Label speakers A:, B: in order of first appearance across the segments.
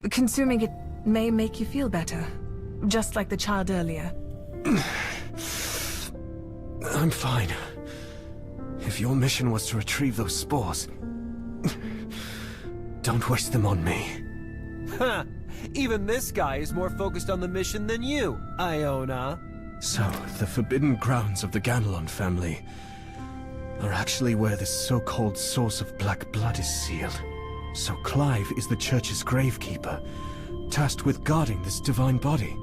A: Consuming it may make you feel better, just like the child earlier.
B: I'm fine. If your mission was to retrieve those spores, don't waste them on me.
C: Ha! Even this guy is more focused on the mission than you, Iona.
B: So, the forbidden grounds of the Ganelon family are actually where this so-called source of black blood is sealed. So Clive is the church's gravekeeper, tasked with guarding this divine body.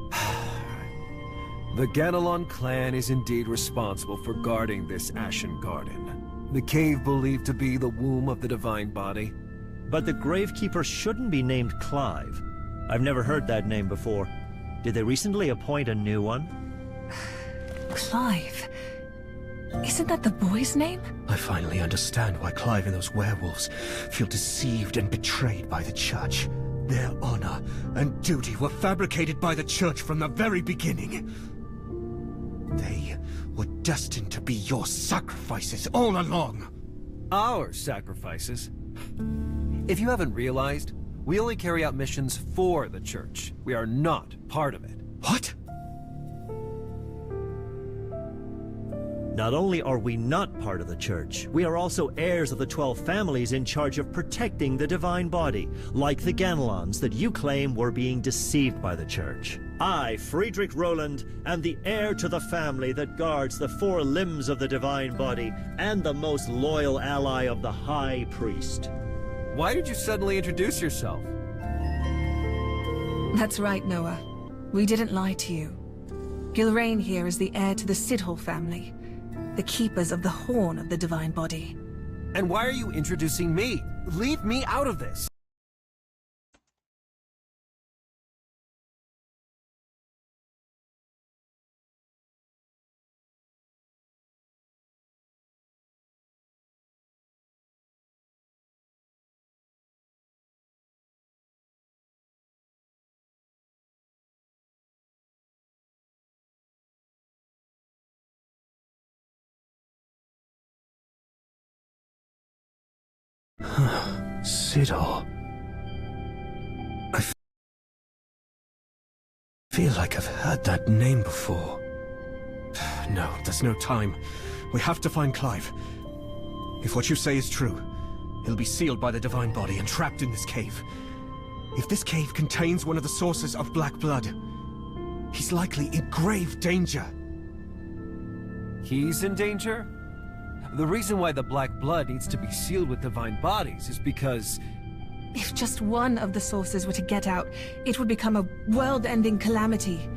C: The Ganelon clan is indeed responsible for guarding this Ashen Garden. The cave believed to be the womb of the divine body.
D: But the gravekeeper shouldn't be named Clive. I've never heard that name before. Did they recently appoint a new one?
A: Clive? Isn't that the boy's name?
B: I finally understand why Clive and those werewolves feel deceived and betrayed by the church. Their honor and duty were fabricated by the church from the very beginning. They were destined to be your sacrifices all along.
C: Our sacrifices? If you haven't realized, we only carry out missions for the church. We are not part of it.
B: What?
D: Not only are we not part of the church, we are also heirs of the 12 families in charge of protecting the divine body, like the Ganelons that you claim were being deceived by the church. I, Friedrich Roland, am the heir to the family that guards the 4 limbs of the divine body and the most loyal ally of the High Priest.
C: Why did you suddenly introduce yourself?
A: That's right, Noah. We didn't lie to you. Gilrain here is the heir to the Sidhall family, the keepers of the horn of the divine body.
C: And why are you introducing me? Leave me out of this!
B: Sidhall. I feel like I've heard that name before. No, there's no time. We have to find Clive. If what you say is true, he'll be sealed by the divine body and trapped in this cave. If this cave contains one of the sources of black blood, he's likely in grave danger.
C: He's in danger? The reason why the black blood needs to be sealed with divine bodies is because...
A: If just one of the sources were to get out, it would become a world-ending calamity.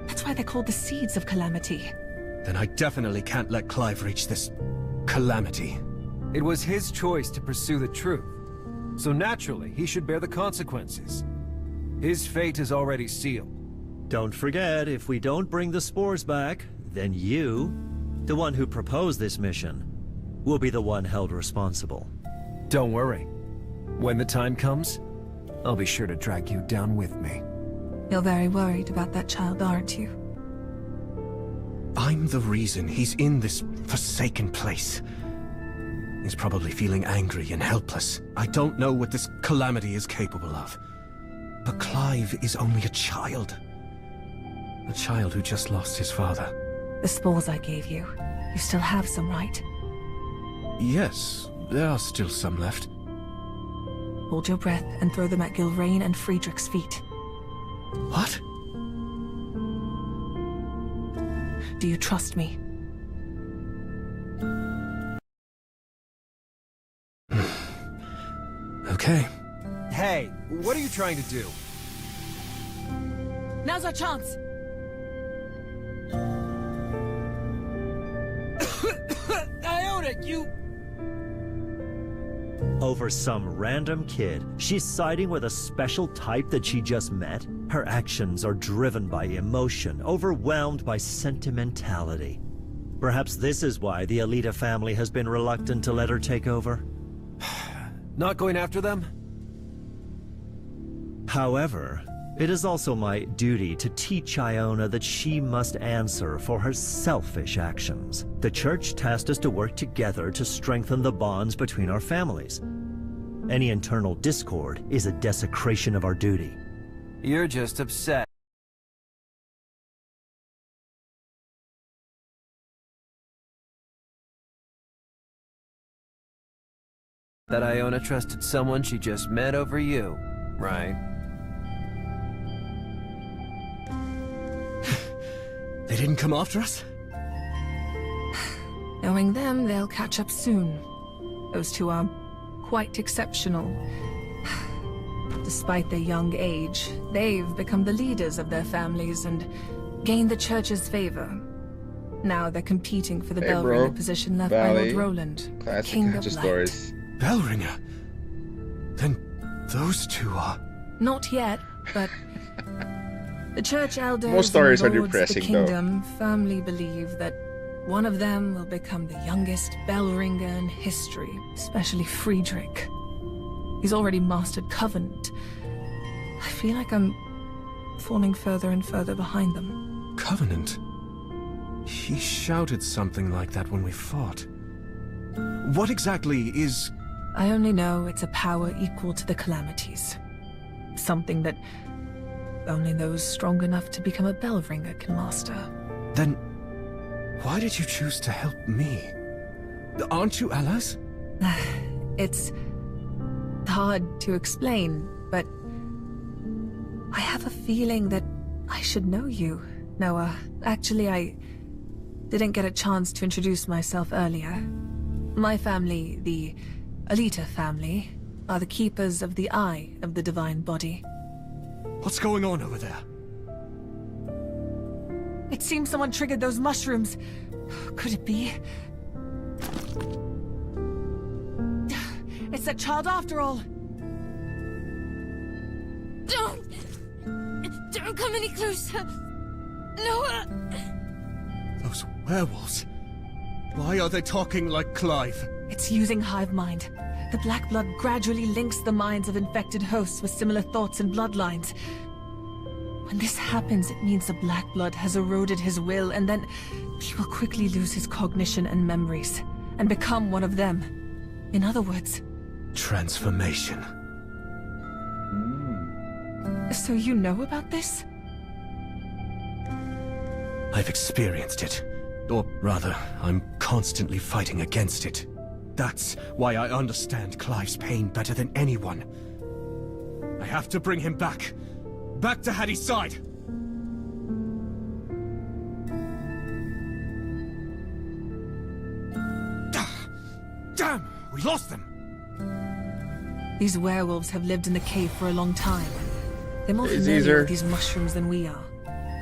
A: That's why they're called the Seeds of Calamity.
B: Then I definitely can't let Clive reach this calamity.
C: It was his choice to pursue the truth. So naturally, he should bear the consequences. His fate is already sealed.
D: Don't forget, if we don't bring the spores back, then you, the one who proposed this mission, will be the one held responsible.
C: Don't worry. When the time comes, I'll be sure to drag you down with me.
A: You're very worried about that child, aren't you?
B: I'm the reason he's in this forsaken place. He's probably feeling angry and helpless. I don't know what this calamity is capable of. But Clive is only a child. A child who just lost his father.
A: The spores I gave you. You still have some, right?
B: Yes, there are still some left.
A: Hold your breath and throw them at Gilrain and Friedrich's feet.
B: What?
A: Do you trust me?
B: Okay.
C: Hey, what are you trying to do?
A: Now's our chance!
C: Iona, you...
D: Over some random kid, she's siding with a special type that she just met? Her actions are driven by emotion, overwhelmed by sentimentality. Perhaps this is why the Alita family has been reluctant to let her take over.
C: Not going after them?
D: However, it is also my duty to teach Iona that she must answer for her selfish actions. The church tasked us to work together to strengthen the bonds between our families. Any internal discord is a desecration of our duty.
C: You're just upset that Iona trusted someone she just met over you, right?
B: They didn't come after us?
A: Knowing them, they'll catch up soon. Those two are quite exceptional. Despite their young age, they've become the leaders of their families and gained the church's favor. Now they're competing for the
E: Hey, bro.
A: Bellringer position left by
E: Valley.
A: Lord Roland,
E: Classic
A: King of
E: Hatchet
A: Light.
E: stories.
B: Bellringer? Then those two are...
A: Not yet, but the church elders
E: Most stories are
A: and lords of the
E: depressing, though.
A: kingdom firmly believe that one of them will become the youngest Bellringer in history, especially Friedrich. He's already mastered Covenant. I feel like I'm falling further and further behind them.
B: Covenant? He shouted something like that when we fought. What exactly is...
A: I only know it's a power equal to the Calamities. Something that only those strong enough to become a Bellringer can master.
B: Then... why did you choose to help me? Aren't you allies?
A: It's hard to explain, but I have a feeling that I should know you, Noah. Actually, I didn't get a chance to introduce myself earlier. My family, the Alita family, are the keepers of the Eye of the Divine Body.
B: What's going on over there?
A: It seems someone triggered those mushrooms. Could it be? It's that child after all.
F: Don't come any closer. Noah!
B: Those werewolves. Why are they talking like Clive?
A: It's using hive mind. The black blood gradually links the minds of infected hosts with similar thoughts and bloodlines. When this happens, it means the black blood has eroded his will, and then he will quickly lose his cognition and memories, and become one of them. In other words...
B: Transformation.
A: So you know about this?
B: I've experienced it. Or rather, I'm constantly fighting against it. That's why I understand Clive's pain better than anyone. I have to bring him back. Back to Hattie's side! Damn! We lost them!
A: These werewolves have lived in the cave for a long time. They're more
E: It's
A: familiar
E: easier.
A: with these mushrooms than we are.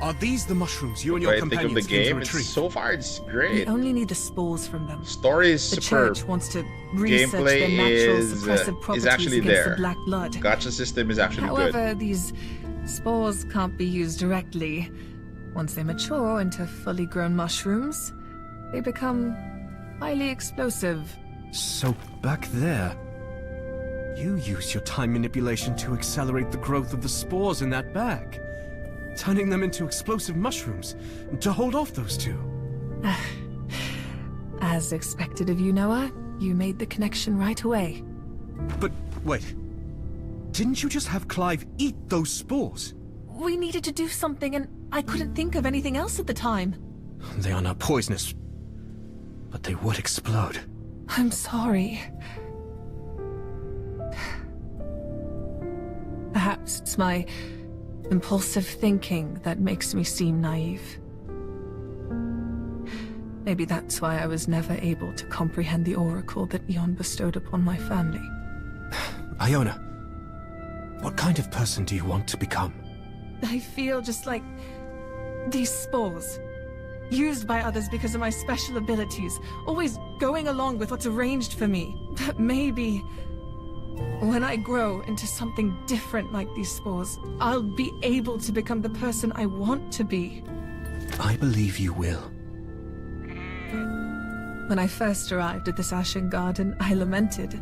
B: Are these the mushrooms you and your
E: When I think of the
B: companions came to
E: game, it's
B: retrieve?
E: so far it's
A: We
E: great.
A: only need the spores from them.
E: Story is
A: The
E: superb.
A: church wants to research
E: Gameplay
A: their natural
E: is
A: suppressive properties
E: actually
A: against
E: there.
A: the black blood.
E: Gacha system is actually
A: However,
E: good.
A: these spores can't be used directly. Once they mature into fully grown mushrooms, they become highly explosive.
B: So back there, you use your time manipulation to accelerate the growth of the spores in that bag, turning them into explosive mushrooms to hold off those two.
A: As expected of you, Noah, you made the connection right away.
B: But wait, didn't you just have Clive eat those spores?
A: We needed to do something, and I couldn't think of anything else at the time.
B: They are not poisonous, but they would explode.
A: I'm sorry. Perhaps it's my impulsive thinking that makes me seem naive. Maybe that's why I was never able to comprehend the oracle that Eon bestowed upon my family.
B: Iona, what kind of person do you want to become?
A: I feel just like these spores. Used by others because of my special abilities, always going along with what's arranged for me. But maybe when I grow into something different like these spores, I'll be able to become the person I want to be.
B: I believe you will.
A: When I first arrived at this Ashen Garden, I lamented.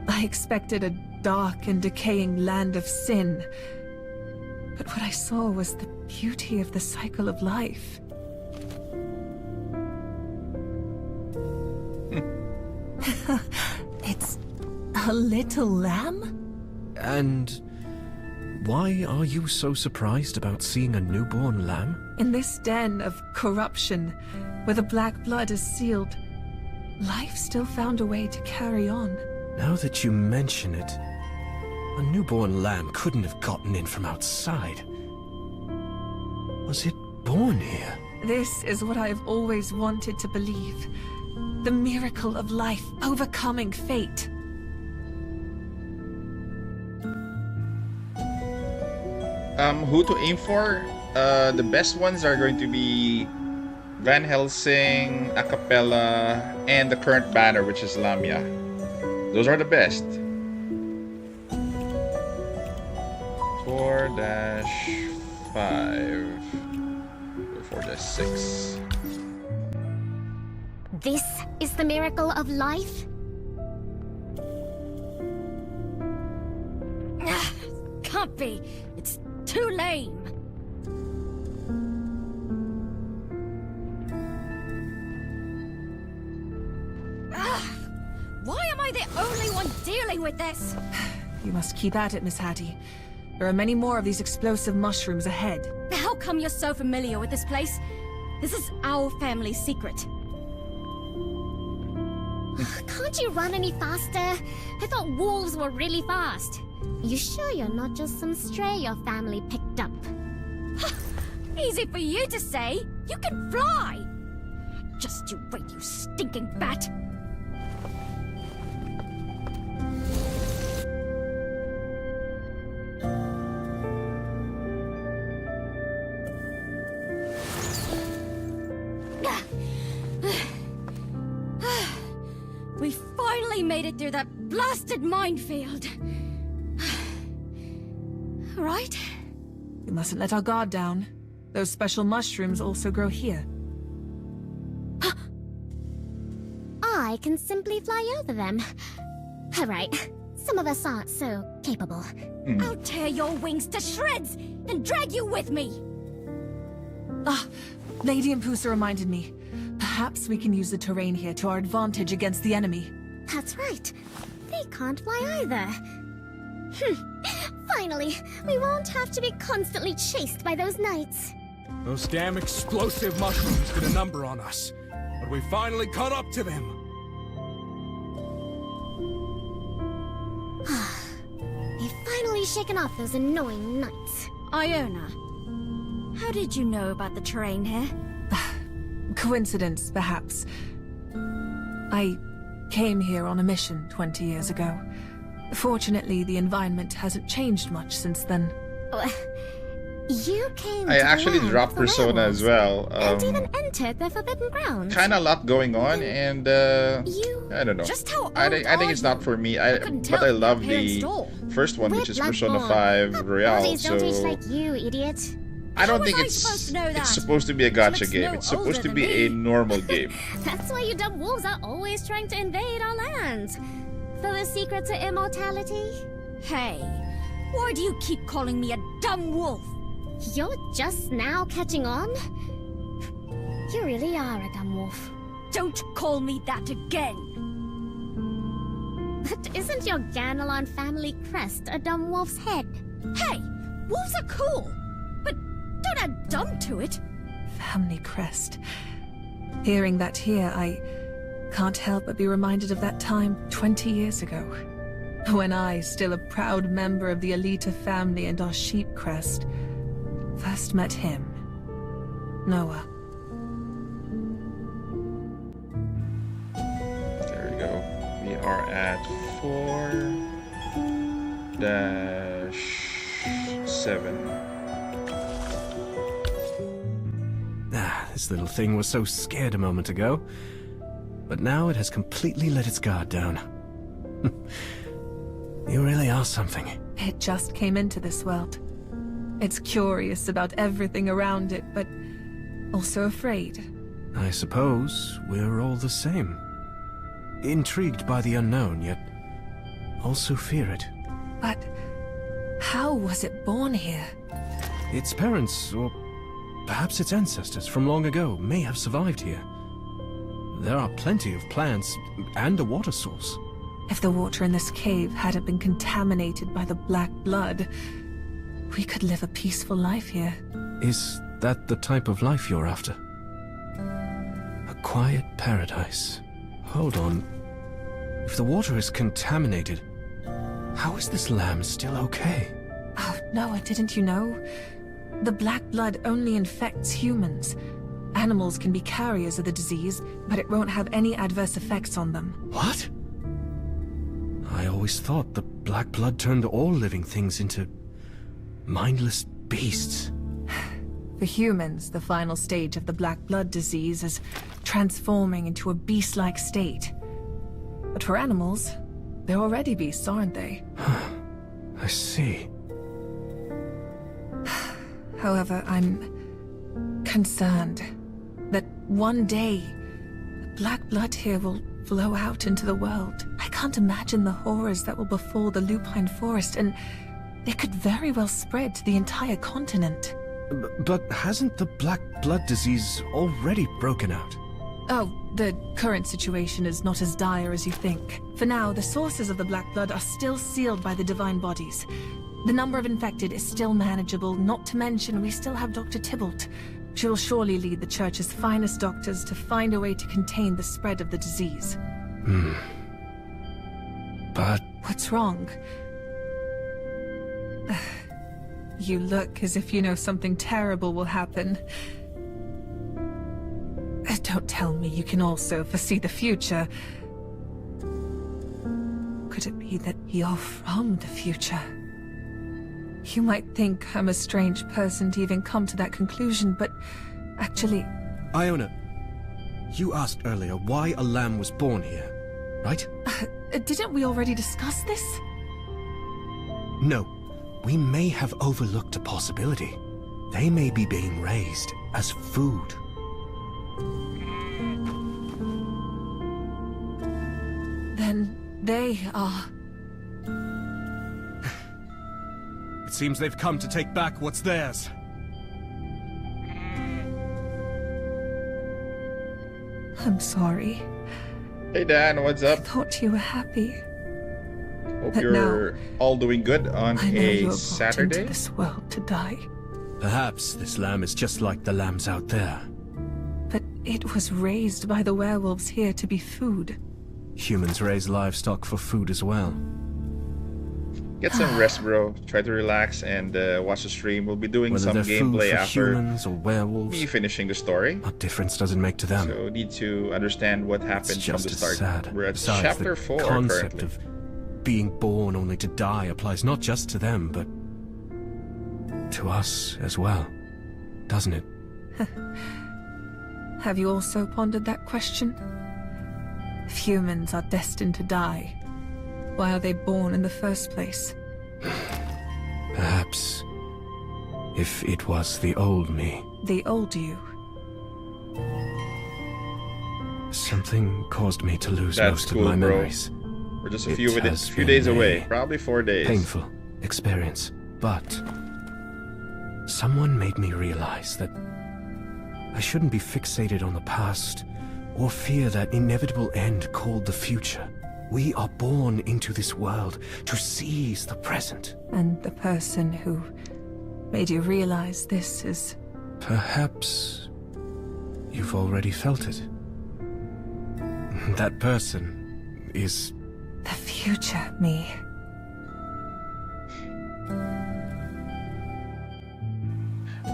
A: I expected a dark and decaying land of sin. But what I saw was the beauty of the cycle of life. It's a little lamb?
B: And Why are you so surprised about seeing a newborn lamb?
A: In this den of corruption, where the black blood is sealed, life still found a way to carry on.
B: Now that you mention it, a newborn lamb couldn't have gotten in from outside. Was it born here?
A: This is what I've always wanted to believe. The miracle of life overcoming fate.
E: Who to aim for? The best ones are going to be Van Helsing, Acapella, and the current banner, which is Lamia. Those are the best. 4-5. 4-6.
G: This is the miracle of life?
F: Can't be. It's too lame. Why am I the only one dealing with this?
A: You must keep at it, Miss Hattie. There are many more of these explosive mushrooms ahead.
F: How come you're so familiar with this place? This is our family's secret.
G: Can't you run any faster? I thought wolves were really fast. You sure you're not just some stray your family picked up?
F: Easy for you to say. You can fly. Just you wait, you stinking bat. We finally made it through that blasted minefield. Right?
A: We mustn't let our guard down. Those special mushrooms also grow here.
G: I can simply fly over them. Alright, some of us aren't so capable.
F: I'll tear your wings to shreds and drag you with me.
A: Ah, Lady Impusa reminded me. Perhaps we can use the terrain here to our advantage against the enemy.
G: That's right. They can't fly either. Finally, we won't have to be constantly chased by those knights.
C: Those damn explosive mushrooms did a number on us. But we finally caught up to them.
G: We've finally shaken off those annoying knights.
F: Iona, how did you know about the terrain here?
A: Coincidence, perhaps. I came here on a mission 20 years ago. Fortunately, the environment hasn't changed much since then.
G: You came
E: I
G: to
E: actually
G: the land
E: dropped
G: of the
E: Persona as
G: werewolves,
E: well.
G: and even entered the Forbidden Grounds.
E: Kind of a lot going on, and
G: You...
E: I don't know.
F: Just how old
E: I think it's not for me.
F: couldn't
E: But
F: tell
E: I
F: from
E: love
F: your parents'
E: the
F: door.
E: first one,
G: We're
E: which is Persona
G: Bloodborne.
E: 5
G: Our
E: Royale.
G: bodies don't age
E: So
G: like you, idiot.
E: I don't
F: How
E: think
F: was I
E: it's
F: supposed to know that?
E: supposed to be a
F: She
E: gacha
F: looks
E: game.
F: no
E: It's supposed
F: older
E: to
F: than
E: be
F: me.
E: a normal game.
G: That's why you dumb wolves are always trying to invade our lands. For the secret to immortality?
F: Hey, why do you keep calling me a dumb wolf?
G: You're just now catching on? You really are a dumb wolf.
F: Don't call me that again.
G: But isn't your Ganelon family crest a dumb wolf's head?
F: Hey, wolves are cool, but don't add dumb to it.
A: Family crest. Hearing that here, I can't help but be reminded of that time 20 years ago. When I, still a proud member of the Alita family and our sheep crest, first met him, Noah.
E: There we go. We are at 4-7.
B: This little thing was so scared a moment ago. But now it has completely let its guard down. You really are something.
A: It just came into this world. It's curious about everything around it, but also afraid.
B: I suppose we're all the same. Intrigued by the unknown, yet also fear it.
A: But how was it born here?
B: Its parents, or perhaps its ancestors from long ago, may have survived here. There are plenty of plants and a water source.
A: If the water in this cave hadn't been contaminated by the black blood, we could live a peaceful life here.
B: Is that the type of life you're after? A quiet paradise. Hold on. If the water is contaminated, how is this lamb still okay?
A: Oh, Noah, didn't you know? The black blood only infects humans. Animals can be carriers of the disease, but it won't have any adverse effects on them.
B: What? I always thought the black blood turned all living things into mindless beasts.
A: For humans, the final stage of the black blood disease is transforming into a beast-like state. But for animals, they're already beasts, aren't they?
B: I see.
A: However, I'm concerned that one day, the black blood here will flow out into the world. I can't imagine the horrors that will befall the lupine forest, and it could very well spread to the entire continent.
B: But hasn't the black blood disease already broken out?
A: Oh, the current situation is not as dire as you think. For now, the sources of the black blood are still sealed by the divine bodies. The number of infected is still manageable, not to mention we still have Dr. Tybalt. She will surely lead the Church's finest doctors to find a way to contain the spread of the disease.
B: But...
A: What's wrong? You look as if you know something terrible will happen. Don't tell me you can also foresee the future. Could it be that you're from the future? You might think I'm a strange person to even come to that conclusion, but actually...
B: Iona, you asked earlier why a lamb was born here, right?
A: Didn't we already discuss this?
B: No, we may have overlooked a possibility. They may be being raised as food.
A: Then they are...
B: It seems they've come to take back what's theirs.
A: I'm sorry.
E: Hey Dan, what's
A: I
E: up?
A: thought you were happy.
E: Hope
A: But
E: you're all doing good on
A: I know you
E: a
A: were brought into
E: Saturday.
A: this world to die.
B: Perhaps this lamb is just like the lambs out there.
A: But it was raised by the werewolves here to be food.
B: Humans raise livestock for food as well.
E: Get some rest, bro. Try to relax and watch the stream. We'll be doing
B: Whether
E: some
B: they're food
E: gameplay
B: for
E: after
B: humans or werewolves,
E: me finishing the story.
B: what difference does it make to them?
E: So need to understand what happened
B: It's
E: from
B: just
E: the
B: as
E: start.
B: sad.
E: We're at
B: Besides,
E: chapter
B: the
E: 4
B: concept
E: currently.
B: of being born only to die applies not just to them, but to us as well, doesn't it?
A: Have you also pondered that question? If humans are destined to die, why are they born in the first place?
B: Perhaps if it was the old me,
A: The old you.
B: something caused me to lose
E: That's
B: most
E: cool,
B: of my
E: bro.
B: memories.
E: We're just a
B: It
E: few
B: has
E: few
B: been
E: days
B: a
E: away. Probably 4 days.
B: Painful experience, but someone made me realize that I shouldn't be fixated on the past or fear that inevitable end called the future. We are born into this world to seize the present.
A: And the person who made you realize this is...
B: Perhaps you've already felt it. That person is...
A: the future me.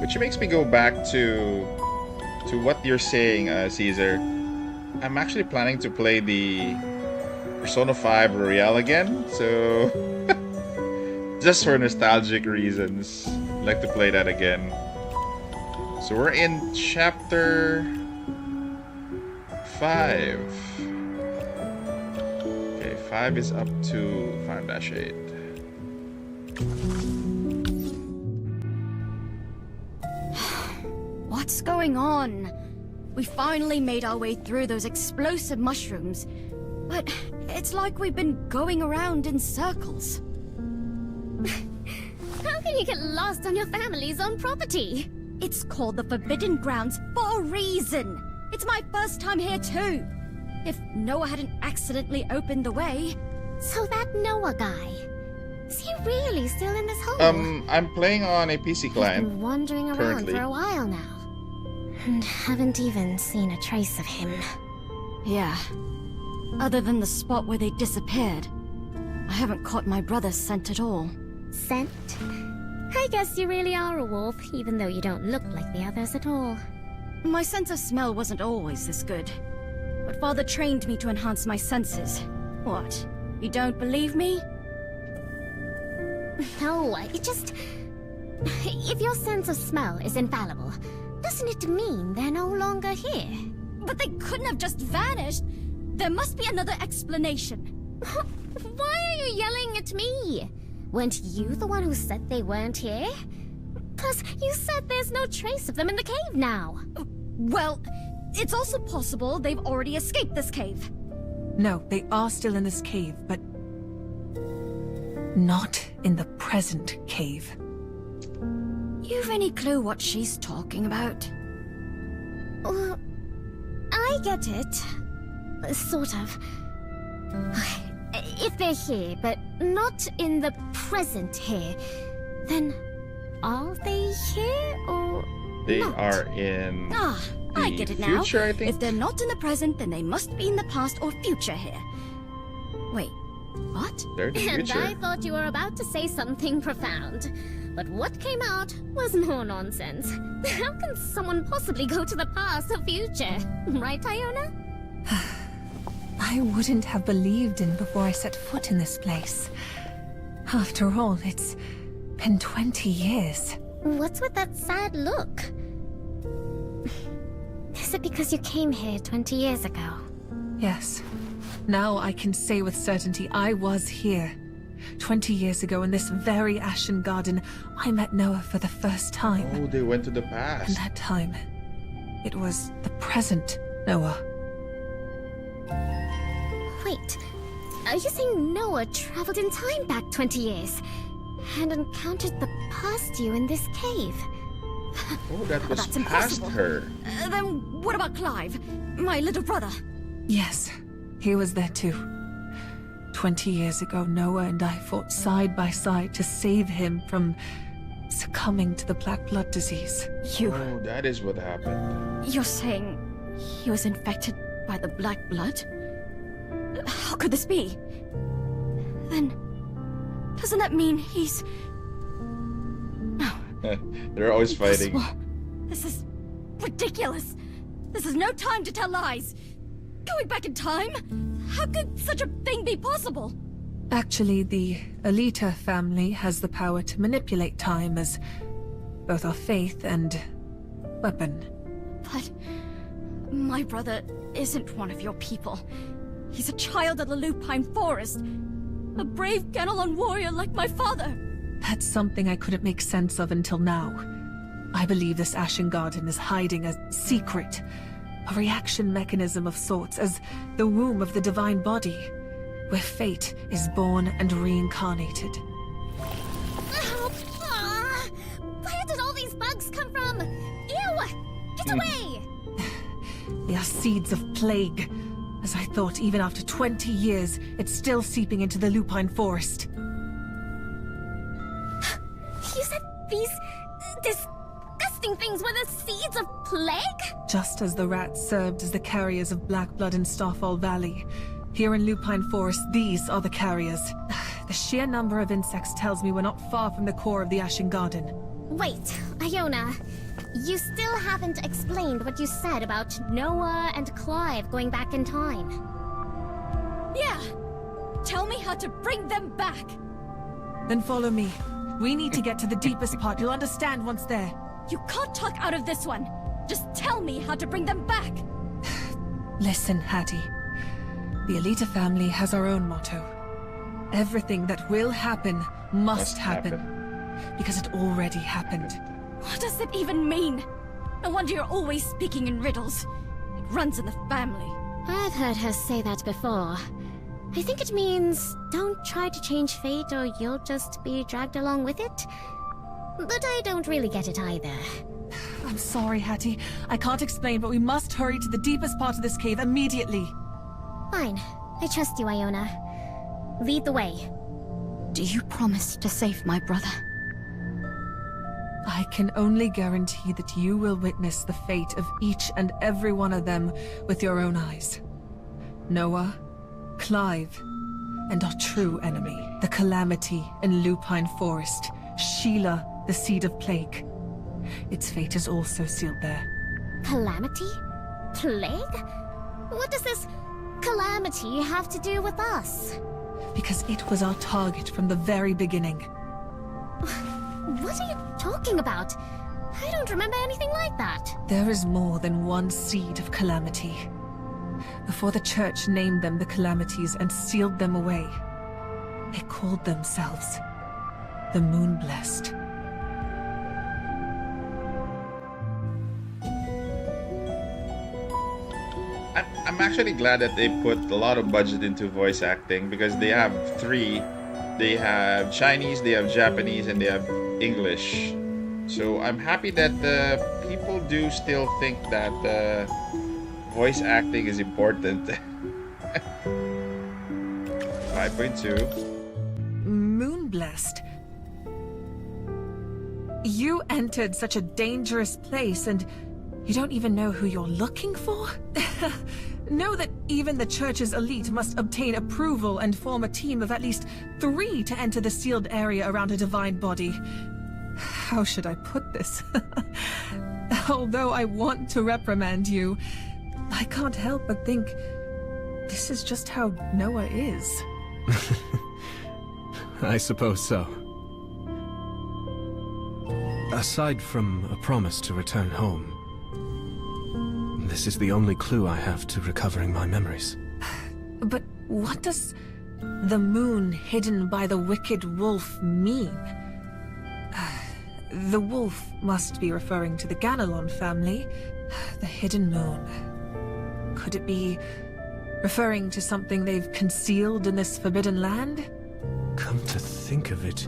E: Which makes me go back to what you're saying, Caesar. I'm actually planning to play the Persona 5 Royale again, so just for nostalgic reasons, I'd like to play that again. So we're in chapter 5. Okay, 5 is up to 5-8.
F: What's going on? We finally made our way through those explosive mushrooms, but it's like we've been going around in circles.
G: How can you get lost on your family's own property?
F: It's called the Forbidden Grounds for a reason. It's my first time here too. If Noah hadn't accidentally opened the way...
G: So that Noah guy, is he really still in this hole?
E: I'm playing on a PC
G: I've
E: client.
G: been wandering around
E: currently.
G: for a while now. And haven't even seen a trace of him.
F: Yeah. Other than the spot where they disappeared, I haven't caught my brother's scent at all.
G: Scent? I guess you really are a wolf, even though you don't look like the others at all.
F: My sense of smell wasn't always this good. But Father trained me to enhance my senses. What? You don't believe me?
G: No, it just... If your sense of smell is infallible, doesn't it mean they're no longer here?
F: But they couldn't have just vanished. There must be another explanation.
G: Why are you yelling at me? Weren't you the one who said they weren't here? Plus, you said there's no trace of them in the cave now.
F: Well, it's also possible they've already escaped this cave.
A: No, they are still in this cave, but not in the present cave.
F: You've any clue what she's talking about?
G: Well, I get it. Sort of. If they're here, but not in the present here, then are they here or
E: They
G: not?
E: are in
F: I
E: the
F: get it now.
E: future, I think.
F: If they're not in the present, then they must be in the past or future here. Wait, what?
E: They're in the
G: And
E: future.
G: I thought you were about to say something profound. But what came out was more nonsense. How can someone possibly go to the past or future? Right, Iona?
A: I wouldn't have believed in before I set foot in this place. After all, it's been 20 years.
G: What's with that sad look? Is it because you came here 20 years ago?
A: Yes. Now I can say with certainty I was here. 20 years ago in this very Ashen Garden, I met Noah for the first time.
E: Oh, they went to the
A: And
E: past.
A: that time, it was the present Noah.
G: Wait, are you saying Noah traveled in time back 20 years? And encountered the past you in this cave?
E: Oh, that was
F: That's
E: past
F: impossible.
E: her.
F: Then what about Clive? My little brother?
A: Yes, he was there too. 20 years ago, Noah and I fought side by side to save him from succumbing to the black blood disease.
E: Oh, that is what happened.
F: You're saying he was infected by the black blood? How could this be? Then, doesn't that mean he's... No.
E: They're always fighting.
F: Impossible. This is ridiculous. This is no time to tell lies. Going back in time? How could such a thing be possible?
A: Actually, the Alita family has the power to manipulate time as both our faith and weapon.
F: But my brother isn't one of your people. He's a child of the Lupine Forest. A brave Ganelon warrior like my father.
A: That's something I couldn't make sense of until now. I believe this Ashen Garden is hiding a secret, a reaction mechanism of sorts, as the womb of the divine body, where fate is born and reincarnated.
G: Where did all these bugs come from? Ew! Get away!
A: They are seeds of plague. As I thought, even after 20 years, it's still seeping into the Lupine Forest.
G: You said these disgusting things were the seeds of plague?
A: Just as the rats served as the carriers of black blood in Starfall Valley, here in Lupine Forest, these are the carriers. The sheer number of insects tells me we're not far from the core of the Ashen Garden.
G: Wait, Iona. You still haven't explained what you said about Noah and Clive going back in time.
F: Yeah. Tell me how to bring them back.
A: Then follow me. We need to get to the deepest part. You'll understand once there.
F: You can't talk out of this one. Just tell me how to bring them back.
A: Listen, Hattie. The Alita family has our own motto. Everything that will happen must happen. Because it already happened.
F: What does it even mean? No wonder you're always speaking in riddles. It runs in the family.
G: I've heard her say that before. I think it means don't try to change fate or you'll just be dragged along with it. But I don't really get it either.
A: I'm sorry, Hattie. I can't explain, but we must hurry to the deepest part of this cave immediately.
G: Fine. I trust you, Iona. Lead the way.
F: Do you promise to save my brother?
A: I can only guarantee that you will witness the fate of each and every one of them with your own eyes. Noah, Clive, and our true enemy, the Calamity in Lupine Forest, Sheila, the Seed of Plague. Its fate is also sealed there.
G: Calamity? Plague? What does this calamity have to do with us?
A: Because it was our target from the very beginning.
G: What are you talking about? I don't remember anything like that.
A: There is more than one seed of Calamity. Before the Church named them the Calamities and sealed them away, they called themselves the Moonblessed.
E: I'm actually glad that they put a lot of budget into voice acting because they have three. They have Chinese, they have Japanese, and they have English. So I'm happy that people do still think that voice acting is important. 5.2.
A: Moonblessed? You entered such a dangerous place and you don't even know who you're looking for? Know that even the Church's elite must obtain approval and form a team of at least 3 to enter the sealed area around a divine body. How should I put this? Although I want to reprimand you, I can't help but think this is just how Noah is.
B: I suppose so. Aside from a promise to return home, this is the only clue I have to recovering my memories.
A: But what does the moon hidden by the wicked wolf mean? The wolf must be referring to the Ganelon family, the hidden moon. Could it be referring to something they've concealed in this forbidden land?
B: Come to think of it,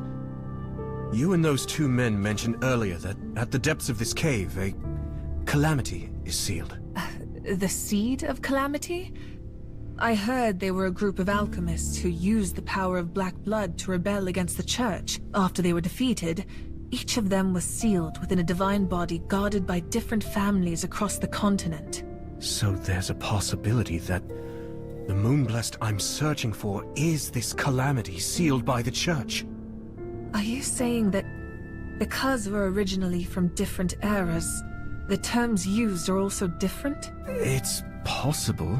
B: you and those 2 men mentioned earlier that at the depths of this cave, a calamity is sealed.
A: The Seed of Calamity? I heard they were a group of alchemists who used the power of black blood to rebel against the Church. After they were defeated, each of them was sealed within a divine body guarded by different families across the continent.
B: So there's a possibility that the Moonblessed I'm searching for is this calamity sealed by the Church.
A: Are you saying that because we're originally from different eras, the terms used are also different?
B: It's possible.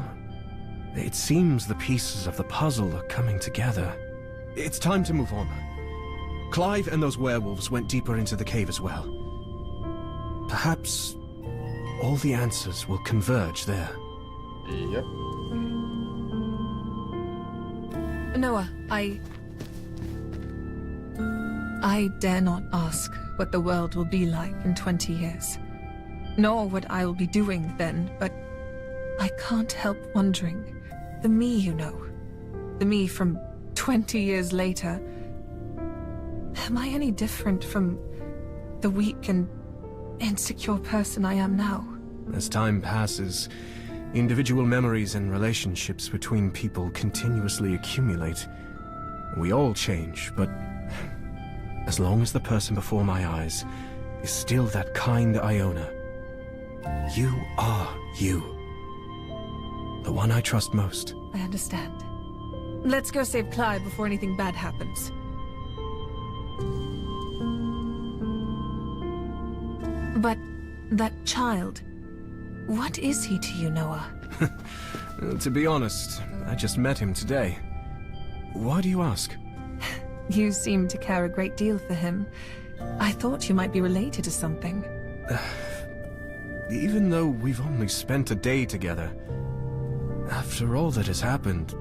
B: It seems the pieces of the puzzle are coming together. It's time to move on. Clive and those werewolves went deeper into the cave as well. Perhaps all the answers will converge there.
E: Yep.
A: Noah, I dare not ask what the world will be like in 20 years. Nor what I will be doing then, but I can't help wondering. The me you know, the me from 20 years later, am I any different from the weak and insecure person I am now?
B: As time passes, individual memories and relationships between people continuously accumulate. We all change, but as long as the person before my eyes is still that kind Iona, you are you. The one I trust most.
A: I understand. Let's go save Clive before anything bad happens. But that child, what is he to you, Noah?
B: To be honest, I just met him today. Why do you ask?
A: You seem to care a great deal for him. I thought you might be related to something.
B: Even though we've only spent a day together, after all that has happened,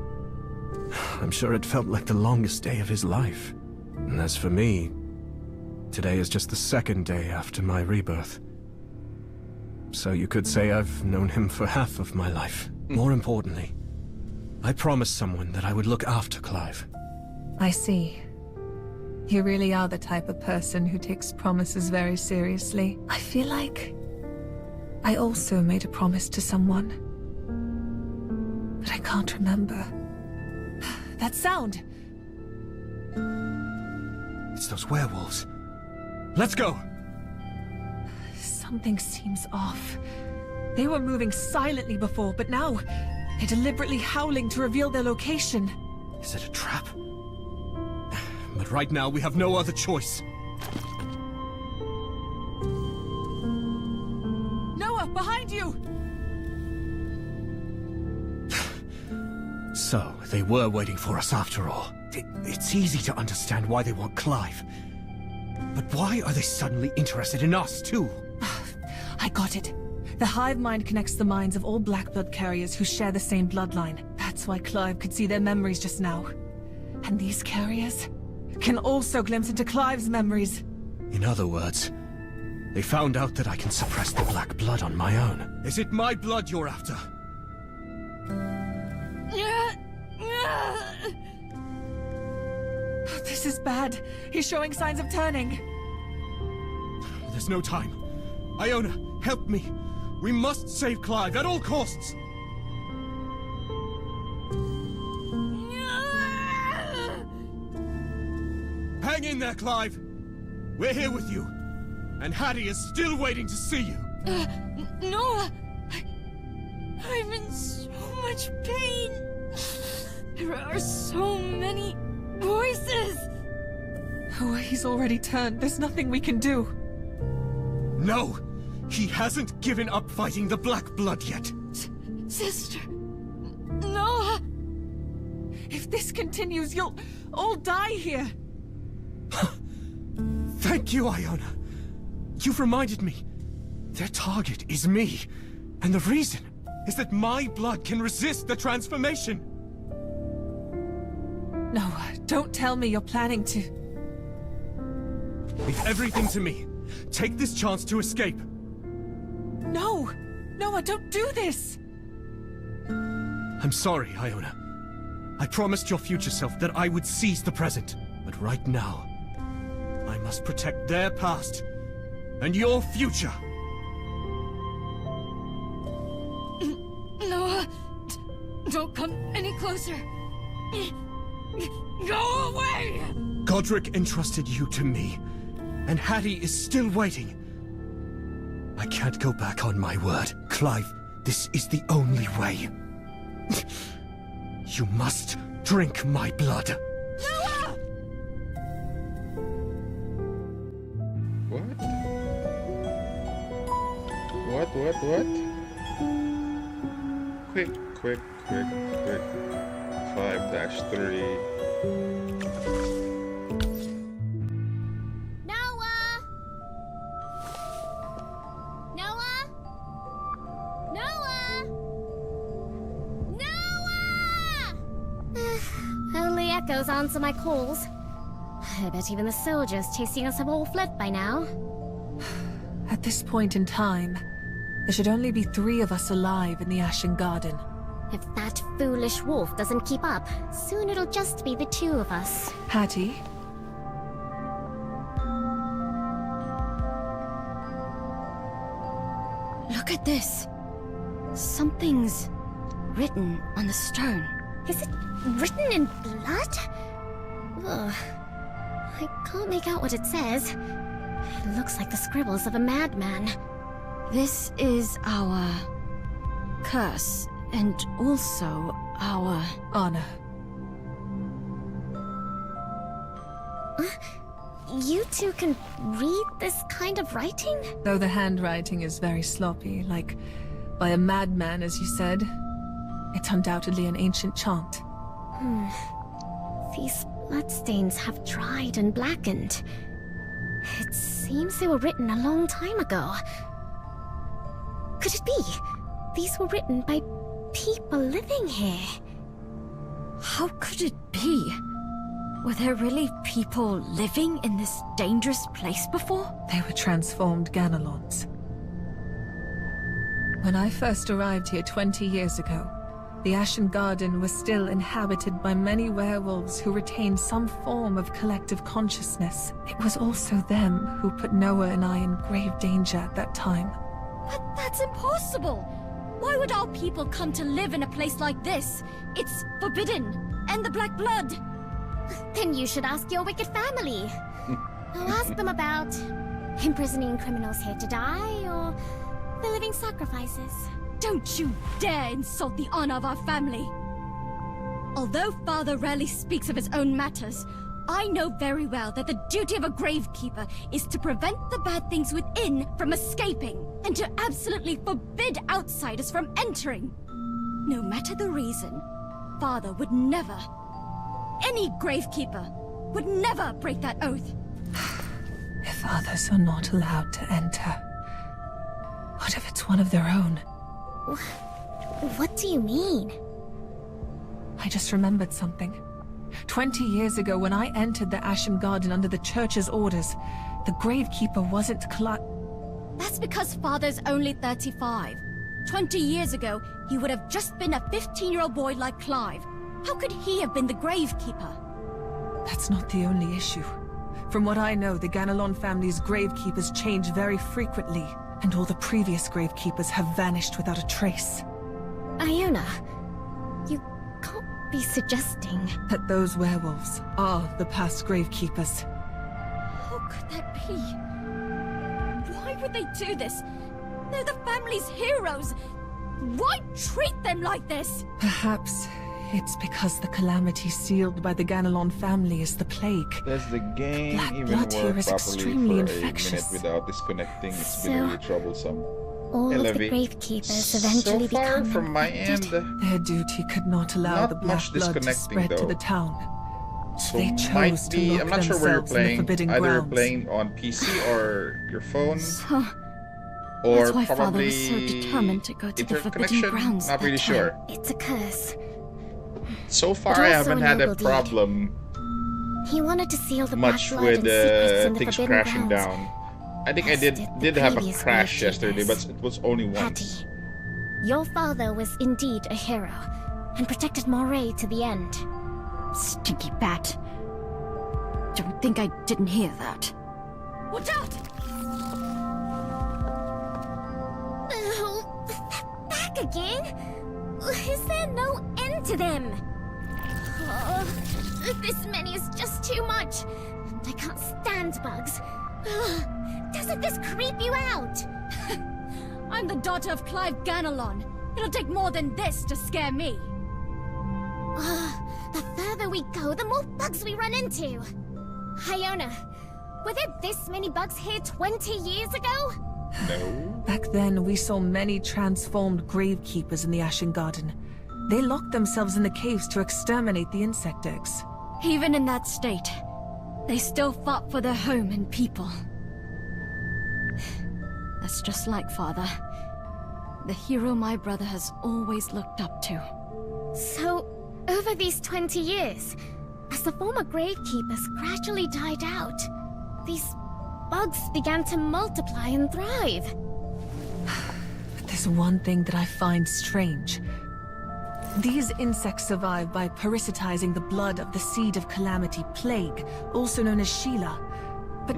B: I'm sure it felt like the longest day of his life. And as for me, today is just the 2nd day after my rebirth. So you could say I've known him for half of my life. More importantly, I promised someone that I would look after Clive.
A: I see. You really are the type of person who takes promises very seriously. I feel like I also made a promise to someone, but I can't remember. That sound!
B: It's those werewolves. Let's go!
A: Something seems off. They were moving silently before, but now they're deliberately howling to reveal their location.
B: Is it a trap? But right now, we have no other choice.
A: Noah, behind you!
B: So, they were waiting for us after all. It's easy to understand why they want Clive. But why are they suddenly interested in us, too?
A: I got it. The hive mind connects the minds of all black blood carriers who share the same bloodline. That's why Clive could see their memories just now. And these carriers can also glimpse into Clive's memories.
B: In other words, they found out that I can suppress the black blood on my own. Is it my blood you're after?
A: This is bad. He's showing signs of turning.
B: There's no time. Iona, help me. We must save Clive at all costs. Hang in there, Clive. We're here with you. And Hattie is still waiting to see you.
F: Noah! I'm in so much pain. There are so many voices.
A: Oh, he's already turned. There's nothing we can do.
B: No! He hasn't given up fighting the Black Blood yet.
F: Sister... Noah!
A: If this continues, you'll all die here.
B: Thank you, Iona. You've reminded me. Their target is me. And the reason is that my blood can resist the transformation.
A: No, don't tell me you're planning to...
B: Leave everything to me. Take this chance to escape.
A: No! Noah, don't do this!
B: I'm sorry, Iona. I promised your future self that I would seize the present. But right now, I must protect their past and your future.
F: Noah! Don't come any closer! Go away!
B: Godric entrusted you to me, and Hattie is still waiting. I can't go back on my word. Clive, this is the only way. You must drink my blood.
F: Noah!
E: What? What? Quick. 5-3.
G: Noah! Noah! Noah! Noah! Only echoes answer my calls. I bet even the soldiers chasing us have all fled by now.
A: At this point in time, there should only be 3 of us alive in the Ashen Garden.
G: If that foolish wolf doesn't keep up, soon it'll just be the 2 of us.
A: Hattie?
F: Look at this. Something's written on the stone.
G: Is it written in blood? Ugh. I can't make out what it says. It looks like the scribbles of a madman.
F: This is our curse, and also our
A: Honor.
G: You 2 can read this kind of writing?
A: Though the handwriting is very sloppy, like by a madman, as you said, it's undoubtedly an ancient chant.
G: These bloodstains have dried and blackened. It seems they were written a long time ago. Could it be? These were written by people living here.
F: How could it be? Were there really people living in this dangerous place before?
A: They were transformed Ganalons. When I first arrived here 20 years ago, the Ashen Garden was still inhabited by many werewolves who retained some form of collective consciousness. It was also them who put Noah and I in grave danger at that time.
F: But that's impossible! Why would our people come to live in a place like this? It's forbidden, and the Black Blood!
G: Then you should ask your wicked family. I'll ask them about Imprisoning criminals here to die, or the living sacrifices?
F: Don't you dare insult the honor of our family! Although Father rarely speaks of his own matters, I know very well that the duty of a gravekeeper is to prevent the bad things within from escaping, and to absolutely forbid outsiders from entering. No matter the reason, Father would never, any gravekeeper, would never break that oath.
A: If others are not allowed to enter, what if it's one of their own?
G: What do you mean?
A: I just remembered something. 20 years ago, when I entered the Ashen Garden under the Church's orders, the gravekeeper wasn't
F: That's because Father's only 35. 20 years ago, he would have just been a 15-year-old boy like Clive. How could he have been the gravekeeper?
A: That's not the only issue. From what I know, the Ganelon family's gravekeepers change very frequently, and all the previous gravekeepers have vanished without a trace.
G: Iona, you can't be suggesting...
A: that those werewolves are the past gravekeepers.
F: How could that be? Why would they do this? They're the family's heroes. Why treat them like this?
A: Perhaps it's because the calamity sealed by the Ganelon family is the plague.
E: Does the game
A: Black
E: even
A: blood here
E: work
A: is
E: properly
A: extremely
E: for
A: infectious.
E: a minute without disconnecting? It's been
G: So,
E: really troublesome.
G: All
E: Hey,
G: of
E: Levy.
G: the gravekeepers eventually
E: So far
G: become
E: from my
G: infected.
E: end,
A: Their duty could not allow
E: Not
A: the black
E: much
A: blood to
E: disconnecting,
A: spread to
E: though.
A: the town.
E: so
A: They
E: might
A: chose to
E: be.
A: lock
E: I'm not sure where you're
A: themselves in the
E: playing.
A: forbidden
E: Either you're
A: grounds.
E: playing on PC or your phone,
F: So,
E: or
F: that's why Father
E: probably
F: was so determined to go to the
E: internet
F: Forbidden
E: connection.
F: Grounds
E: Not
F: that
E: really
F: time.
E: sure.
G: It's a curse.
E: So far,
G: But
E: I
G: also
E: haven't
G: a
E: had a
G: noble deed.
E: problem
G: He wanted to seal the
E: much
G: black blood
E: with
G: and secrets in the
E: things
G: Forbidden
E: crashing
G: Grounds.
E: down. I think I
G: As
E: did
G: did the
E: did have a
G: previous
E: crash yesterday, but
G: gravekeepers.
E: it was only
G: Hattie,
E: once.
G: your father was indeed a hero, and protected Moray to the end.
F: Stinky bat. Don't think I didn't hear that. Watch out!
G: Oh, back again? Is there no end to them? Oh, this many is just too much. I can't stand bugs. Doesn't this creep you out?
F: I'm the daughter of Clive Ganelon. It'll take more than this to scare me.
G: The further we go, the more bugs we run into. Iona, were there this many bugs here 20 years ago?
E: No.
A: Back then, we saw many transformed gravekeepers in the Ashen Garden. They locked themselves in the caves to exterminate the insect eggs.
F: Even in that state, they still fought for their home and people. That's just like Father. The hero my brother has always looked up to.
G: So, over these 20 years, as the former gravekeepers gradually died out, these bugs began to multiply and thrive.
A: But there's one thing that I find strange. These insects survive by parasitizing the blood of the seed of calamity, plague, also known as Sheila. But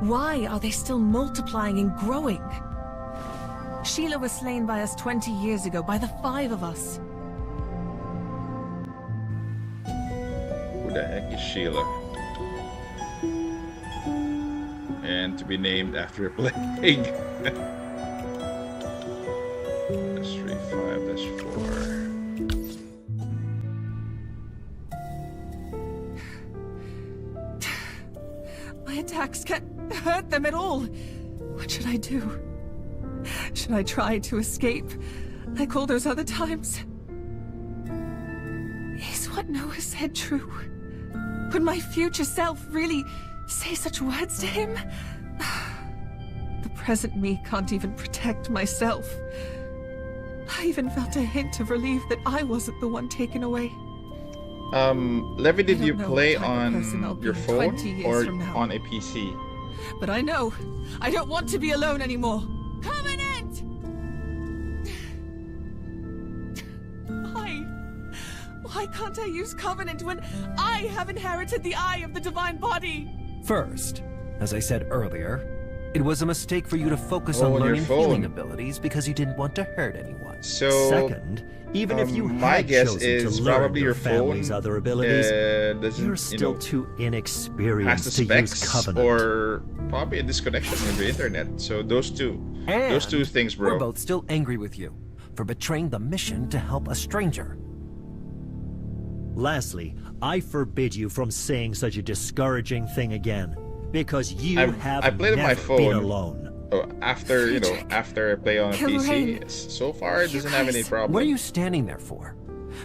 A: why are they still multiplying and growing? Sheila was slain by us 20 years ago, by the 5 of us.
E: Who the heck is Sheila? And to be named after a plague. That's 3, 5, that's 4.
A: My attacks can't hurt them at all. What should I do? Should I try to escape, like all those other times? Is what Noah said true? Would my future self really say such words to him? The present me can't even protect myself. I even felt a hint of relief that I wasn't the one taken away.
E: Levy, did
A: I
E: you
A: don't know
E: play
A: what type of person I'll
E: on
A: be
E: your
A: 20
E: phone
A: years
E: or
A: from now.
E: on a PC?
A: But I know, I don't want to be alone anymore. Covenant! Why can't I use Covenant when I have inherited the eye of the divine body?
C: First, as I said earlier, It was a mistake for you to focus
E: Oh,
C: on
E: on your
C: learning
E: phone.
C: healing abilities because you didn't want to hurt anyone.
E: So
D: Second, even if you
E: my
D: had
E: guess
D: chosen
E: is
D: to learn
E: probably
D: your
E: your
D: family's
E: phone,
D: other abilities,
E: doesn't,
D: you're still too
E: has the
D: inexperienced to use
E: specs
D: Covenant.
E: or probably a disconnection with the internet. So those two
C: And
E: things,
C: we're
E: bro.
C: both still angry with you for betraying the mission to help a stranger.
D: Lastly, I forbid you from saying such a discouraging thing again, because you
E: I
D: have
E: played on my
D: never been
E: phone.
D: alone.
E: After after I play on a
A: Kilrain.
E: PC, so far it doesn't have any
A: guys-
E: problem.
C: What are you standing there for?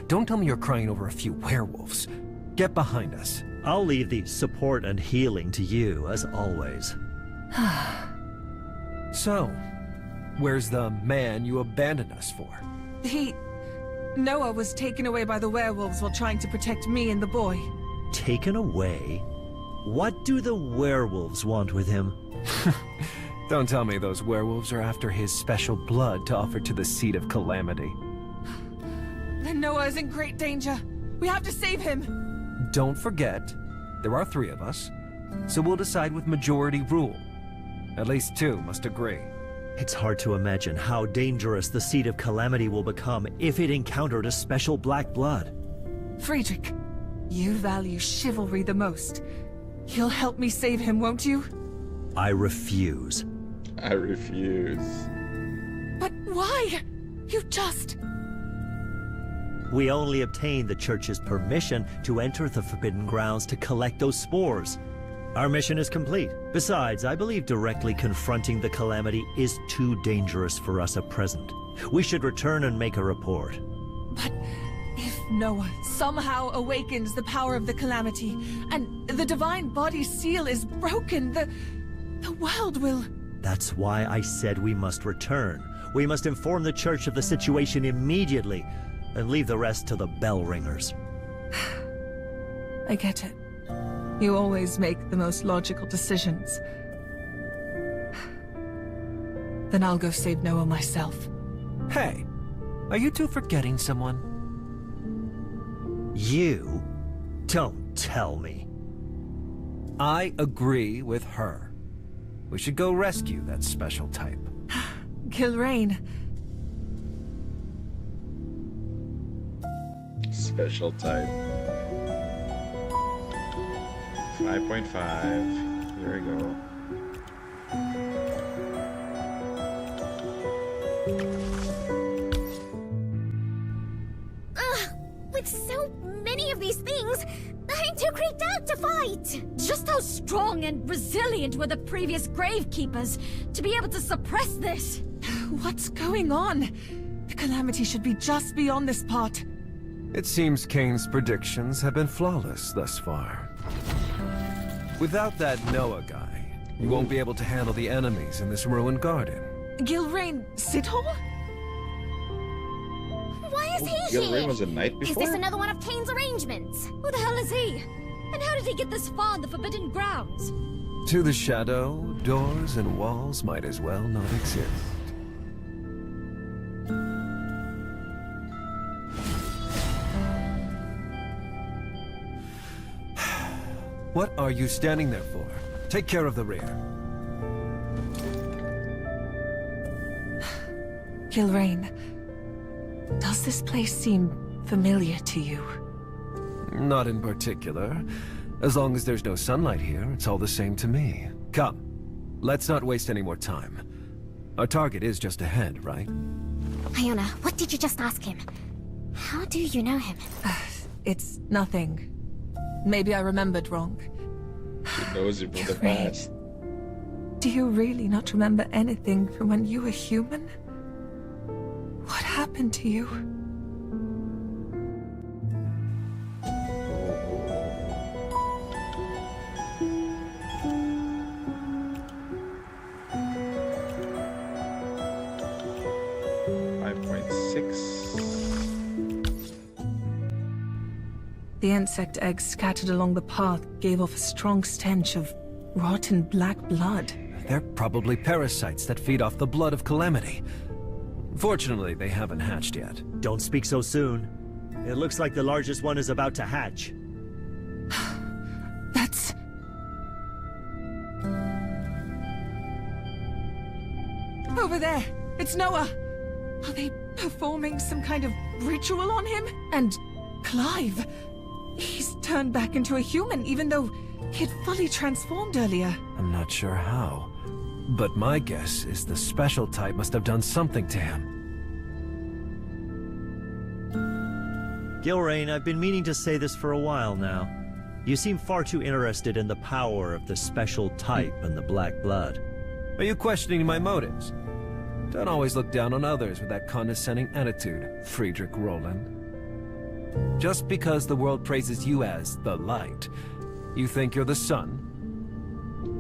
C: Don't tell me you're crying over a few werewolves. Get behind us.
D: I'll leave the support and healing to you, as always.
C: So, where's the man you abandoned us for?
A: Noah was taken away by the werewolves while trying to protect me and the boy.
D: Taken away? What do the werewolves want with him?
C: Don't tell me those werewolves are after his special blood to offer to the Seed of Calamity.
A: Then Noah is in great danger. We have to save him.
C: Don't forget, there are 3 of us, so we'll decide with majority rule. At least 2 must agree.
D: It's hard to imagine how dangerous the Seed of Calamity will become if it encountered a special black blood.
A: Friedrich, you value chivalry the most. You'll help me save him, won't you?
D: I refuse.
E: I refuse.
A: But why? You just...
D: We only obtained the Church's permission to enter the Forbidden Grounds to collect those spores. Our mission is complete. Besides, I believe directly confronting the Calamity is too dangerous for us at present. We should return and make a report.
A: But if Noah somehow awakens the power of the Calamity, and the Divine Body's seal is broken, the world will...
D: That's why I said we must return. We must inform the Church of the situation immediately, and leave the rest to the bell ringers.
A: I get it. You always make the most logical decisions. Then I'll go save Noah myself.
C: Hey, are you 2 forgetting someone?
D: You? Don't tell me.
C: I agree with her. We should go rescue that special type.
A: Kilrain.
E: Special type. 5.5. Here we go.
G: With so many of these things, I'm too creeped out to fight!
F: Just how strong and resilient were the previous Gravekeepers to be able to suppress this?
A: What's going on? The Calamity should be just beyond this part.
C: It seems Kane's predictions have been flawless thus far. Without that Noah guy, you won't be able to handle the enemies in this ruined garden.
A: Gilrain Sidhol?
G: Why is he
E: Gilrain
G: here?
E: was a knight
G: Is
E: before?
G: this another one of Kane's arrangements?
F: Who the hell is he? And how did he get this far in the Forbidden Grounds?
C: To the shadow, doors and walls might as well not exist. What are you standing there for? Take care of the rear.
A: Gilrain, does this place seem familiar to you?
C: Not in particular. As long as there's no sunlight here, it's all the same to me. Come, let's not waste any more time. Our target is just ahead, right?
G: Iona, what did you just ask him? How do you know him?
A: It's nothing. Maybe I remembered wrong.
E: He knows you from the
A: Gilrain,
E: past.
A: do you really not remember anything from when you were human? What happened to you? The insect eggs scattered along the path gave off a strong stench of rotten black blood.
C: They're probably parasites that feed off the blood of Calamity. Fortunately, they haven't hatched yet.
D: Don't speak so soon. It looks like the largest one is about to hatch.
A: That's... Over there! It's Noah! Are they performing some kind of ritual on him? And Clive! He's turned back into a human, even though he had fully transformed earlier.
C: I'm not sure how, but my guess is the special type must have done something to him.
D: Gilrain, I've been meaning to say this for a while now. You seem far too interested in the power of the special type and the black blood.
C: Are you questioning my motives? Don't always look down on others with that condescending attitude, Friedrich Roland. Just because the world praises you as the light, you think you're the sun?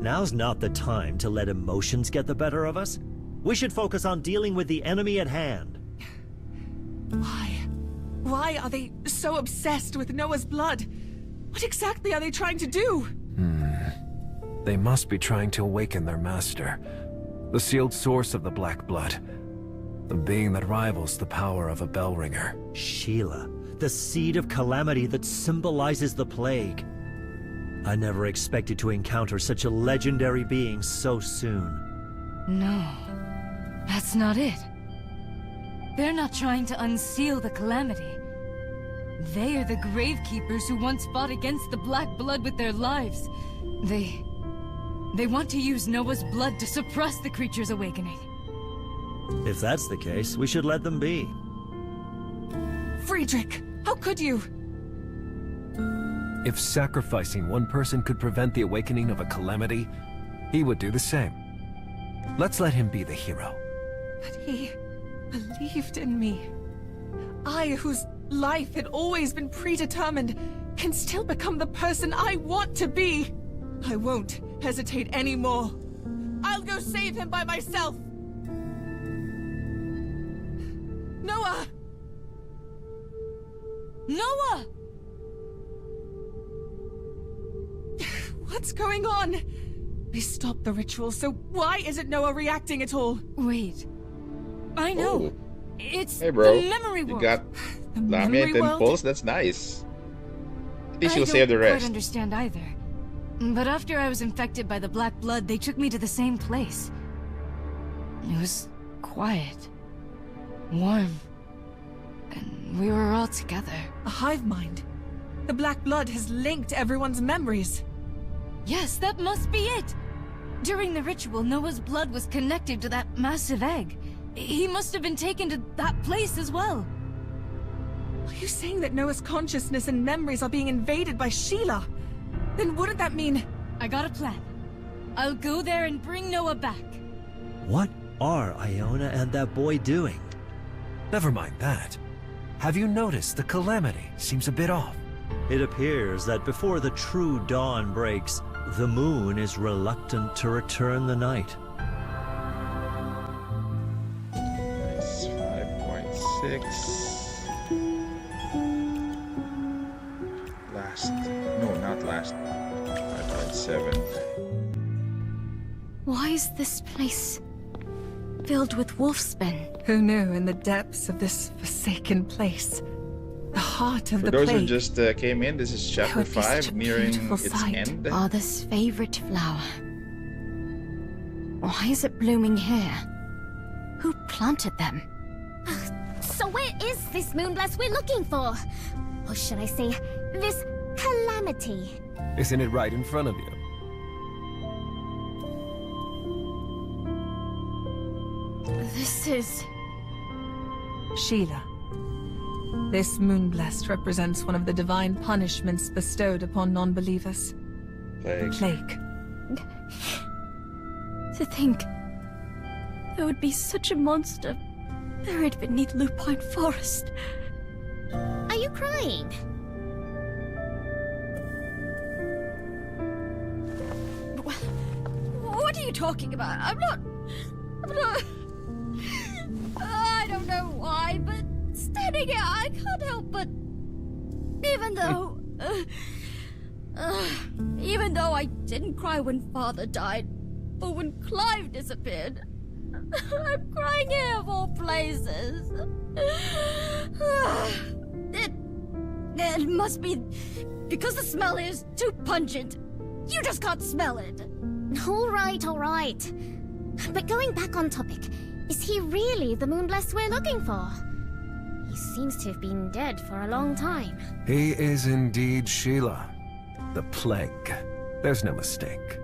D: Now's not the time to let emotions get the better of us. We should focus on dealing with the enemy at hand.
A: Why? Why are they so obsessed with Noah's blood? What exactly are they trying to do?
C: They must be trying to awaken their master, the sealed source of the black blood, the being that rivals the power of a bell ringer.
D: Sheila, the seed of calamity that symbolizes the plague. I never expected to encounter such a legendary being so soon.
H: No, that's not it. They're not trying to unseal the calamity. They are the gravekeepers who once fought against the black blood with their lives. They want to use Noah's blood to suppress the creature's awakening.
D: If that's the case, we should let them be.
A: Friedrich, how could you?
C: If sacrificing one person could prevent the awakening of a calamity, he would do the same. Let's let him be the hero.
A: But he believed in me. I, whose life had always been predetermined, can still become the person I want to be. I won't hesitate anymore. I'll go save him by myself. Noah!
H: Noah!
A: What's going on? We stopped the ritual, so why isn't Noah reacting at all?
H: Wait. I know.
E: Oh.
H: It's
E: Hey, bro.
H: the memory world.
E: You got
A: The
E: Lamia
A: memory
E: and 10
A: world?
E: pulls? That's nice. I think she'll
H: I
E: save the
H: don't quite
E: rest.
H: understand either. But after I was infected by the black blood, they took me to the same place. It was quiet, warm, and we were all together.
A: A hive mind. The black blood has linked everyone's memories.
H: Yes, that must be it! During the ritual, Noah's blood was connected to that massive egg. He must have been taken to that place as well.
A: Are you saying that Noah's consciousness and memories are being invaded by Sheila? Then wouldn't that mean...
H: I got a plan. I'll go there and bring Noah back.
D: What are Iona and that boy doing?
C: Never mind that. Have you noticed the calamity seems a bit off?
D: It appears that before the true dawn breaks, the moon is reluctant to return the night.
E: Nice. 5.6. Last. No, not last. 5.7.
G: Why is this place filled with wolfsbane?
A: Who knew in the depths of this forsaken place? The heart of
E: For
A: the
E: those who
A: plague.
E: just came in, this is chapter
A: would be such
E: 5,
A: a
E: nearing
A: beautiful
E: its
A: sight.
E: end.
G: Father's favorite flower. Why is it blooming here? Who planted them?
I: So where is this moonblast we're looking for? Or should I say, this calamity?
C: Isn't it right in front of you?
H: This is...
A: Sheila. This moonblast represents one of the divine punishments bestowed upon non-believers.
E: Plague.
A: Plague.
G: To think there would be such a monster buried beneath Lupine Forest.
I: Are you crying?
F: What are you talking about? I'm not... I don't know why, but standing here, I can't help but... Even though I didn't cry when Father died, or when Clive disappeared, I'm crying here of all places. It must be because the smell here is too pungent. You just can't smell it.
I: All right, all right. But going back on topic, is he really the Moonblessed we're looking for? He seems to have been dead for a long time.
C: He is indeed Sheila. The plague. There's no mistake.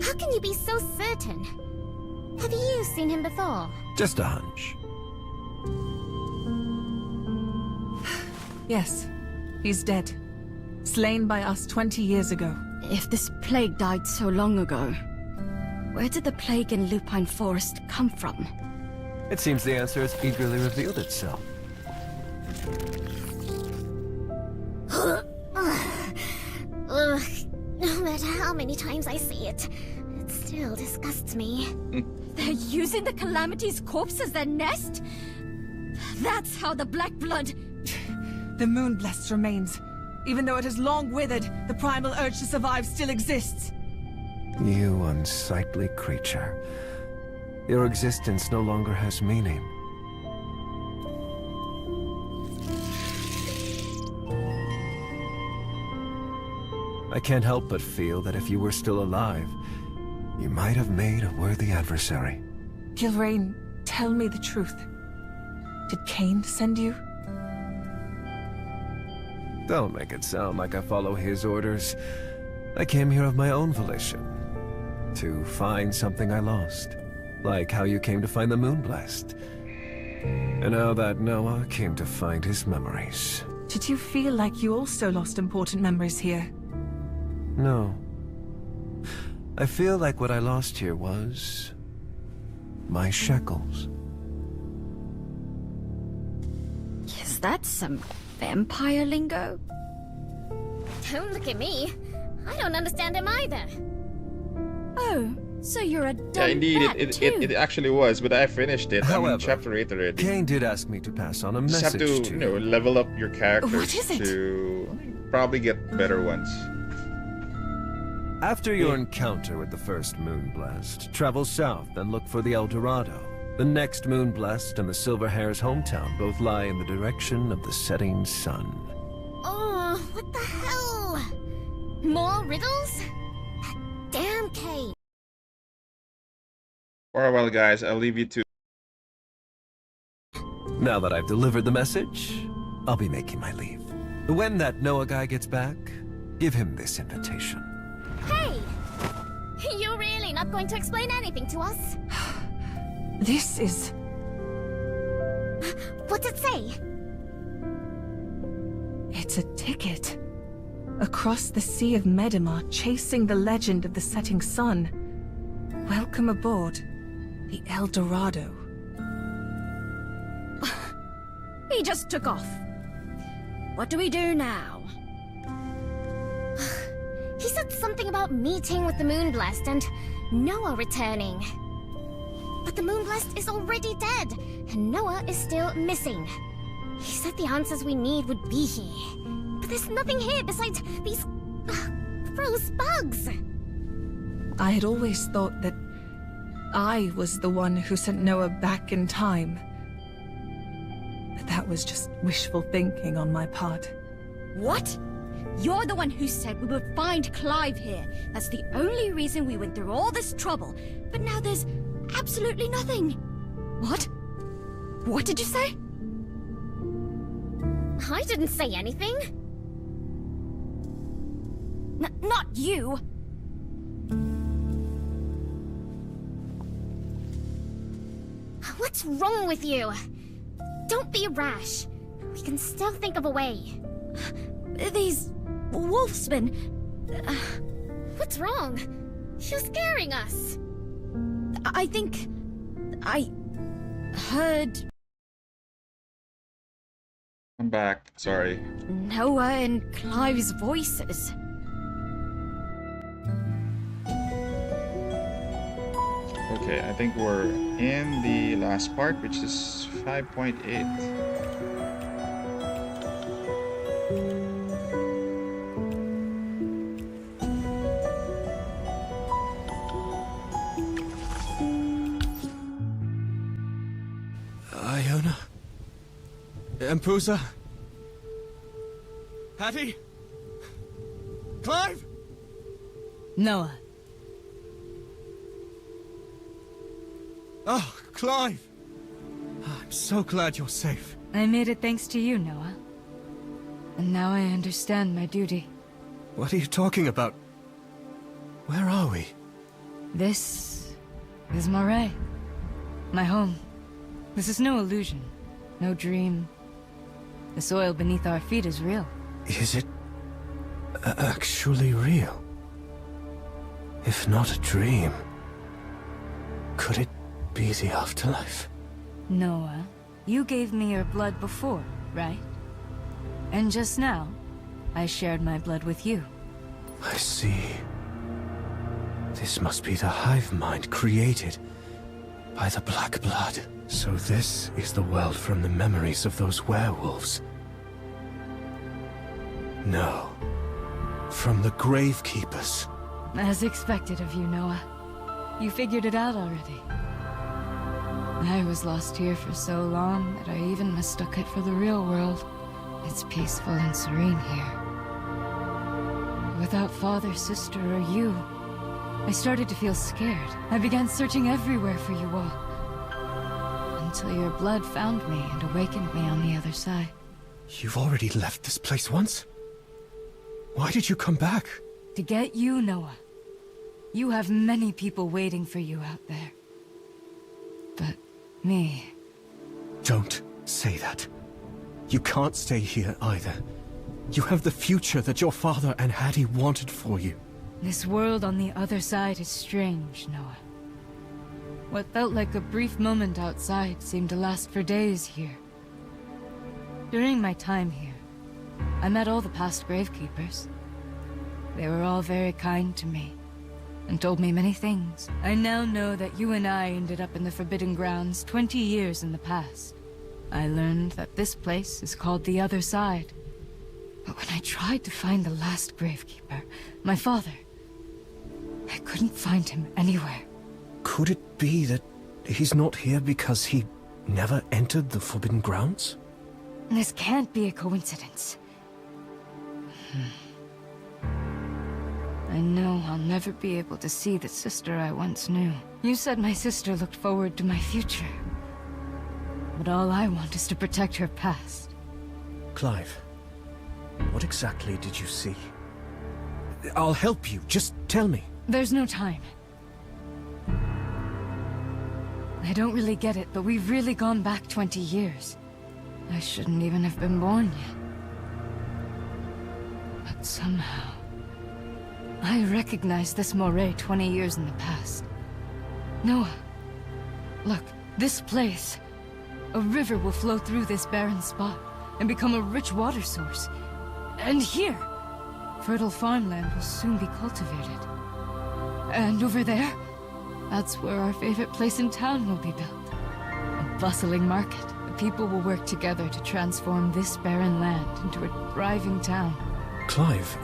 I: How can you be so certain? Have you seen him before?
C: Just a hunch.
A: Yes, he's dead. Slain by us 20 years ago.
F: If this plague died so long ago, where did the plague in Lupine Forest come from?
C: It seems the answer has eagerly revealed itself.
I: Ugh, no matter how many times I see it, it still disgusts me.
F: They're using the Calamity's corpse as their nest? That's how the Black Blood...
A: The Moonblessed remains. Even though it has long withered, the primal urge to survive still exists.
C: You unsightly creature. Your existence no longer has meaning. I can't help but feel that if you were still alive, you might have made a worthy adversary.
A: Gilrain, tell me the truth. Did Cain send you?
C: Don't make it sound like I follow his orders. I came here of my own volition. To find something I lost. Like how you came to find the Moonblessed. And how that Noah came to find his memories.
A: Did you feel like you also lost important memories here?
C: No. I feel like what I lost here was... my shackles.
F: Is that some vampire lingo?
I: Don't look at me. I don't understand him either.
F: Oh, so you're a dumb
E: Yeah, indeed,
F: bat
E: it actually was, but I finished it. I'm in
C: However,
E: chapter 8 already.
C: Cain did ask me to pass on a
E: Just have
C: message
E: to,
C: to
E: you know, level up your characters
F: What is it?
E: to probably get better ones.
C: After your encounter with the first Moonblessed, travel south and look for the El Dorado. The next Moonblessed and the Silverhair's hometown both lie in the direction of the setting sun.
I: Oh, what the hell? More riddles? That damn cave.
E: For a while, guys, I'll leave you to...
C: Now that I've delivered the message, I'll be making my leave. When that Noah guy gets back, give him this invitation.
I: Hey! You're really not going to explain anything to us?
A: This is...
I: What's it say?
A: It's a ticket. Across the Sea of Medimar, chasing the legend of the setting sun. Welcome aboard, the El Dorado.
F: He just took off. What do we do now?
I: He said something about meeting with the Moonblessed and Noah returning. But the Moonblessed is already dead, and Noah is still missing. He said the answers we need would be here. But there's nothing here besides these... gross bugs.
A: I had always thought that I was the one who sent Noah back in time. But that was just wishful thinking on my part.
F: What? You're the one who said we would find Clive here. That's the only reason we went through all this trouble. But now there's absolutely nothing. What? What did you say?
I: I didn't say anything.
F: Not you.
I: What's wrong with you? Don't be rash. We can still think of a way.
F: These wolfsmen.
I: What's wrong? You're scaring us.
F: I think I heard
E: I'm back. Sorry.
F: Noah and Clive's voices.
E: Okay, I think we're in the last part, which is 5.8.
B: Iona? Empusa? Hattie? Clive?
H: Noah.
B: Oh, Clive! I'm so glad you're safe.
H: I made it thanks to you, Noah. And now I understand my duty.
B: What are you talking about? Where are we?
H: This is Moray. My home. This is no illusion. No dream. The soil beneath our feet is real.
B: Is it actually real? If not a dream, could it be the afterlife?
H: Noah, you gave me your blood before, right? And just now, I shared my blood with you.
B: I see. This must be the hive mind created by the Black Blood. So this is the world from the memories of those werewolves. No. From the Gravekeepers.
H: As expected of you, Noah. You figured it out already. I was lost here for so long that I even mistook it for the real world. It's peaceful and serene here. Without father, sister, or you, I started to feel scared. I began searching everywhere for you all. Until your blood found me and awakened me on the other side.
B: You've already left this place once? Why did you come back?
H: To get you, Noah. You have many people waiting for you out there. But me...
B: Don't say that. You can't stay here either. You have the future that your father and Hattie wanted for you.
H: This world on the other side is strange, Noah. What felt like a brief moment outside seemed to last for days here. During my time here, I met all the past Gravekeepers. They were all very kind to me, and told me many things. I now know that you and I ended up in the Forbidden Grounds 20 years in the past. I learned that this place is called the Other Side. But when I tried to find the last Gravekeeper, my father, I couldn't find him anywhere.
B: Could it be that he's not here because he never entered the Forbidden Grounds?
H: This can't be a coincidence. I know I'll never be able to see the sister I once knew. You said my sister looked forward to my future. But all I want is to protect her past.
B: Clive, what exactly did you see? I'll help you, just tell me.
H: There's no time. I don't really get it, but we've really gone back 20 years. I shouldn't even have been born yet. But somehow... I recognize this moray 20 years in the past. Noah, look, this place... A river will flow through this barren spot and become a rich water source. And here, fertile farmland will soon be cultivated. And over there, that's where our favorite place in town will be built. A bustling market. The people will work together to transform this barren land into a thriving town.
B: Clive,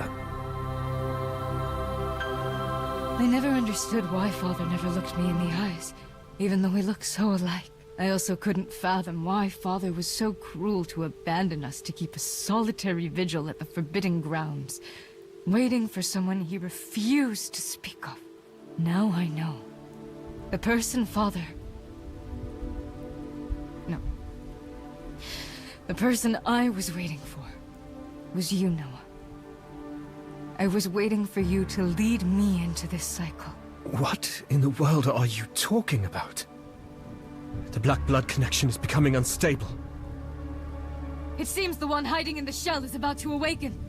H: I never understood why Father never looked me in the eyes, even though we look so alike. I also couldn't fathom why Father was so cruel to abandon us to keep a solitary vigil at the Forbidden Grounds, waiting for someone he refused to speak of. Now I know. The person Father... No. The person I was waiting for was you, Noah. I was waiting for you to lead me into this cycle.
B: what in the world are you talking about? The Black Blood connection is becoming unstable.
H: It seems the one hiding in the shell is about to awaken.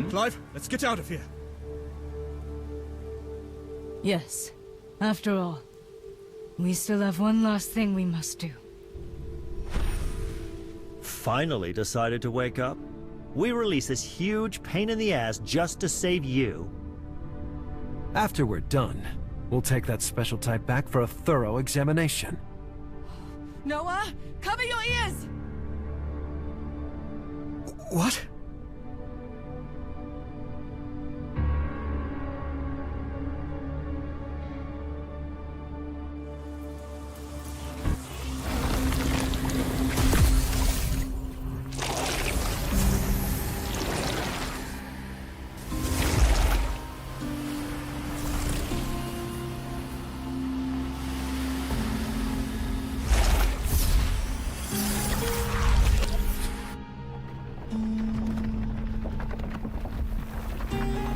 B: Clive, let's get out of here.
H: Yes. After all, we still have one last thing we must do.
D: Finally decided to wake up? We release this huge pain in the ass just to save you?
C: After we're done, we'll take that special type back for a thorough examination.
H: Noah, cover your ears!
B: What?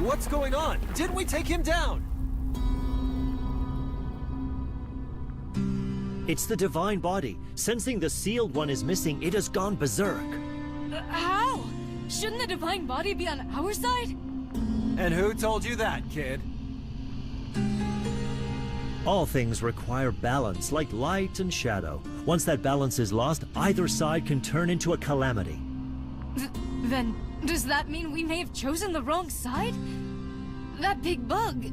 C: What's going on? Didn't we take him down?
D: It's the divine body. Sensing the sealed one is missing, it has gone berserk.
H: How? Shouldn't the divine body be on our side?
C: And who told you that, kid?
D: All things require balance, like light and shadow. Once that balance is lost, either side can turn into a calamity.
H: Then, does that mean we may have chosen the wrong side? That big bug...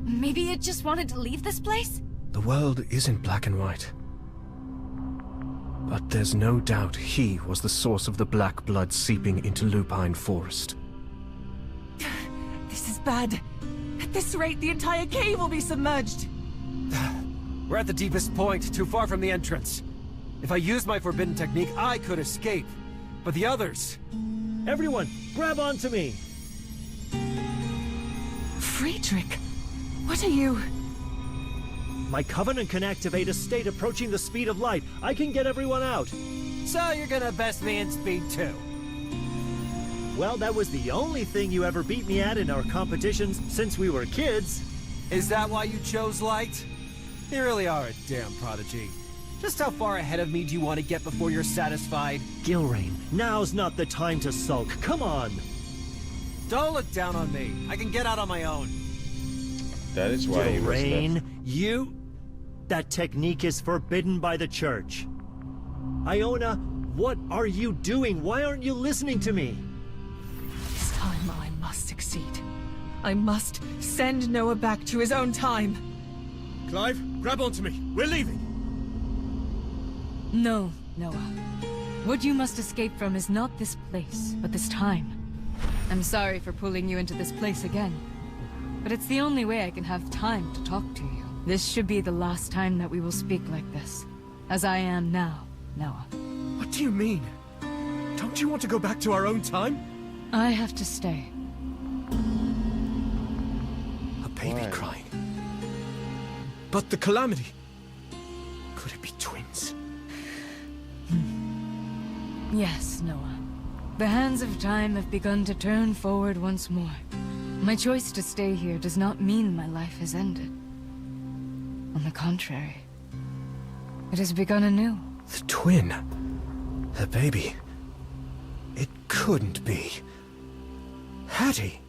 H: Maybe it just wanted to leave this place?
B: The world isn't black and white. But there's no doubt he was the source of the black blood seeping into Lupine Forest.
A: This is bad. At this rate, the entire cave will be submerged.
C: We're at the deepest point, too far from the entrance. If I used my forbidden technique, I could escape. But the others...
D: Everyone, grab onto me!
A: Friedrich, what are you...
D: My covenant can activate a state approaching the speed of light. I can get everyone out.
C: So you're gonna best me in speed too?
D: Well, that was the only thing you ever beat me at in our competitions since we were kids.
C: Is that why you chose light? You really are a damn prodigy. Just how far ahead of me do you want to get before you're satisfied?
D: Gilrain, now's not the time to sulk. Come on!
C: Don't look down on me. I can get out on my own.
E: That is why he was
D: Gilrain,
E: left.
D: you... That technique is forbidden by the church. Iona, what are you doing? Why aren't you listening to me?
A: This time I must succeed. I must send Noah back to his own time.
B: Clive, grab onto me. We're leaving.
H: No, Noah. What you must escape from is not this place, but this time. I'm sorry for pulling you into this place again. But it's the only way I can have time to talk to you. This should be the last time that we will speak like this. As I am now, Noah.
B: What do you mean? Don't you want to go back to our own time?
H: I have to stay.
B: A baby
E: Why?
B: crying. But the calamity. Could it be twins?
H: Yes, Noah. The hands of time have begun to turn forward once more. My choice to stay here does not mean my life has ended. On the contrary, it has begun anew.
B: The twin. The baby. It couldn't be. Hattie.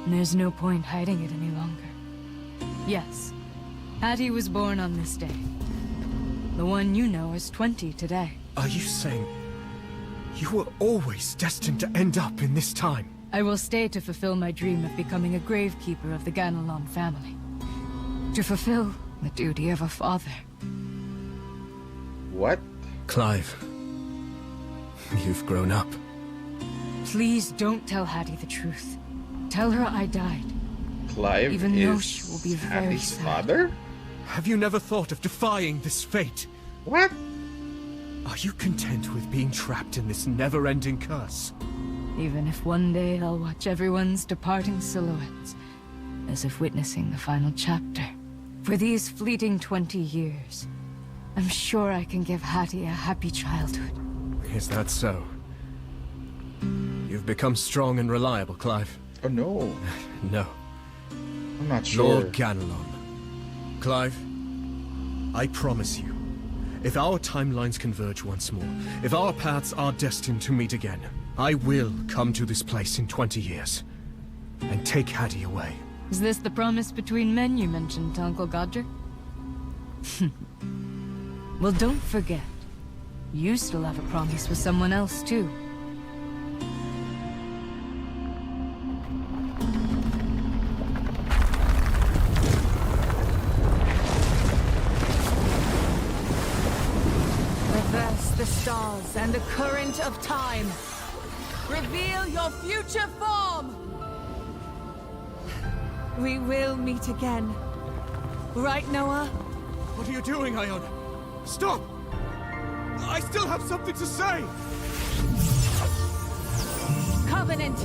H: There's no point hiding it any longer. Yes, Hattie was born on this day. The one you know is 20 today.
B: Are you saying you were always destined to end up in this time?
H: I will stay to fulfill my dream of becoming a gravekeeper of the Ganelon family. To fulfill the duty of a father.
E: What?
B: Clive, you've grown up.
H: Please don't tell Hattie the truth. Tell her I died.
E: Clive
H: Even
E: is
H: though she will be very
E: Hattie's
H: sad.
E: father?
B: Have you never thought of defying this fate?
E: What?
B: Are you content with being trapped in this never-ending curse?
H: Even if one day I'll watch everyone's departing silhouettes, as if witnessing the final chapter. For these fleeting 20 years, I'm sure I can give Hattie a happy childhood.
B: Is that so? You've become strong and reliable, Clive.
E: Oh no.
B: No.
E: I'm not sure.
B: Lord Ganelon. Clive, I promise you, if our timelines converge once more, if our paths are destined to meet again, I will come to this place in 20 years and take Hattie away.
H: Is this the promise between men you mentioned to Uncle Godric? Well, don't forget. You still have a promise with someone else, too.
A: Reverse the stars and the current of time. Reveal your future form! We will meet again. Right, Noah?
B: What are you doing, Iona? Stop! I still have something to say!
A: Covenant!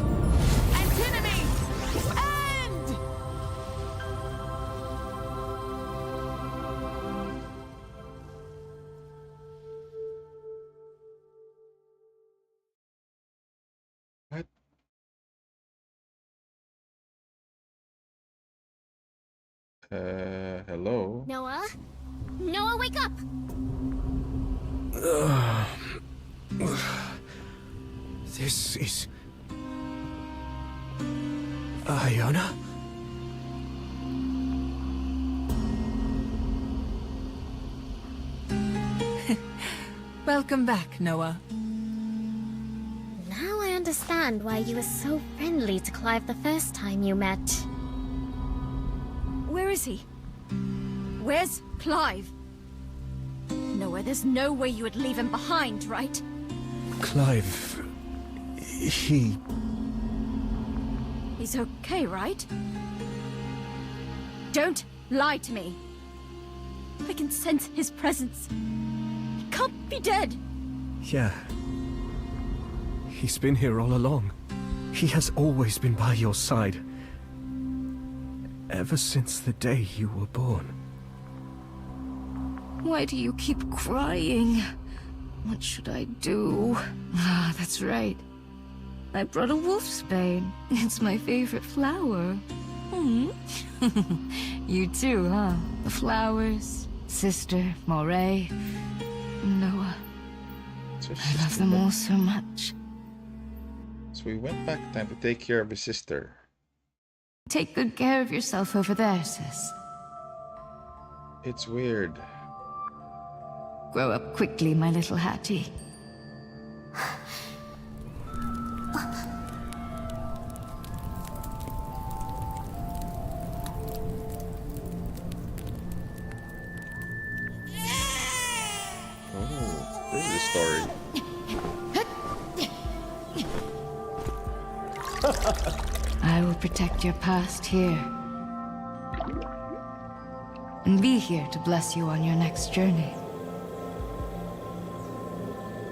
A: Antinomy! End!
E: What? Hello?
I: Noah? Noah, wake up!
B: This is... Iona?
A: Welcome back, Noah.
I: Now I understand why you were so friendly to Clive the first time you met.
F: Where is he? Where's Clive? Noah, there's no way you would leave him behind, right?
B: Clive... he...
F: He's okay, right? Don't lie to me. I can sense his presence. He can't be dead.
B: Yeah. He's been here all along. He has always been by your side. Ever since the day you were born.
H: Why do you keep crying? What should I do? Ah, that's right. I brought a wolfsbane. It's my favorite flower. Hmm. You too, huh? The flowers, sister, Moray, Noah. I love them all so much.
E: So we went back in time to take care of his sister.
H: Take good care of yourself over there, sis.
E: It's weird.
H: Grow up quickly, my little Hattie.
E: Oh, this is a story.
H: I will protect your past here. And be here to bless you on your next journey.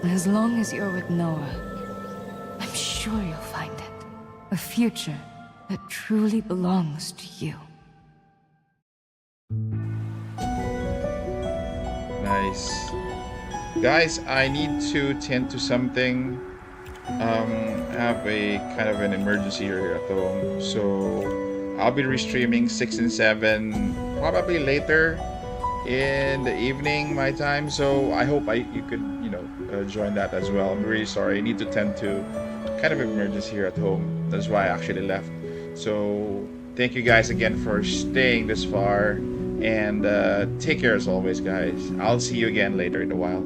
H: As long as you're with Noah, I'm sure you'll find it. A future that truly belongs to you.
E: Nice. Guys, I need to tend to something. Have a kind of an emergency here at home. So I'll be restreaming 6 and 7 probably later in the evening my time. So I hope you could, join that as well. I'm really sorry. I need to tend to kind of emergency here at home. That's why I actually left. So thank you guys again for staying this far. And take care as always, guys. I'll see you again later in a while.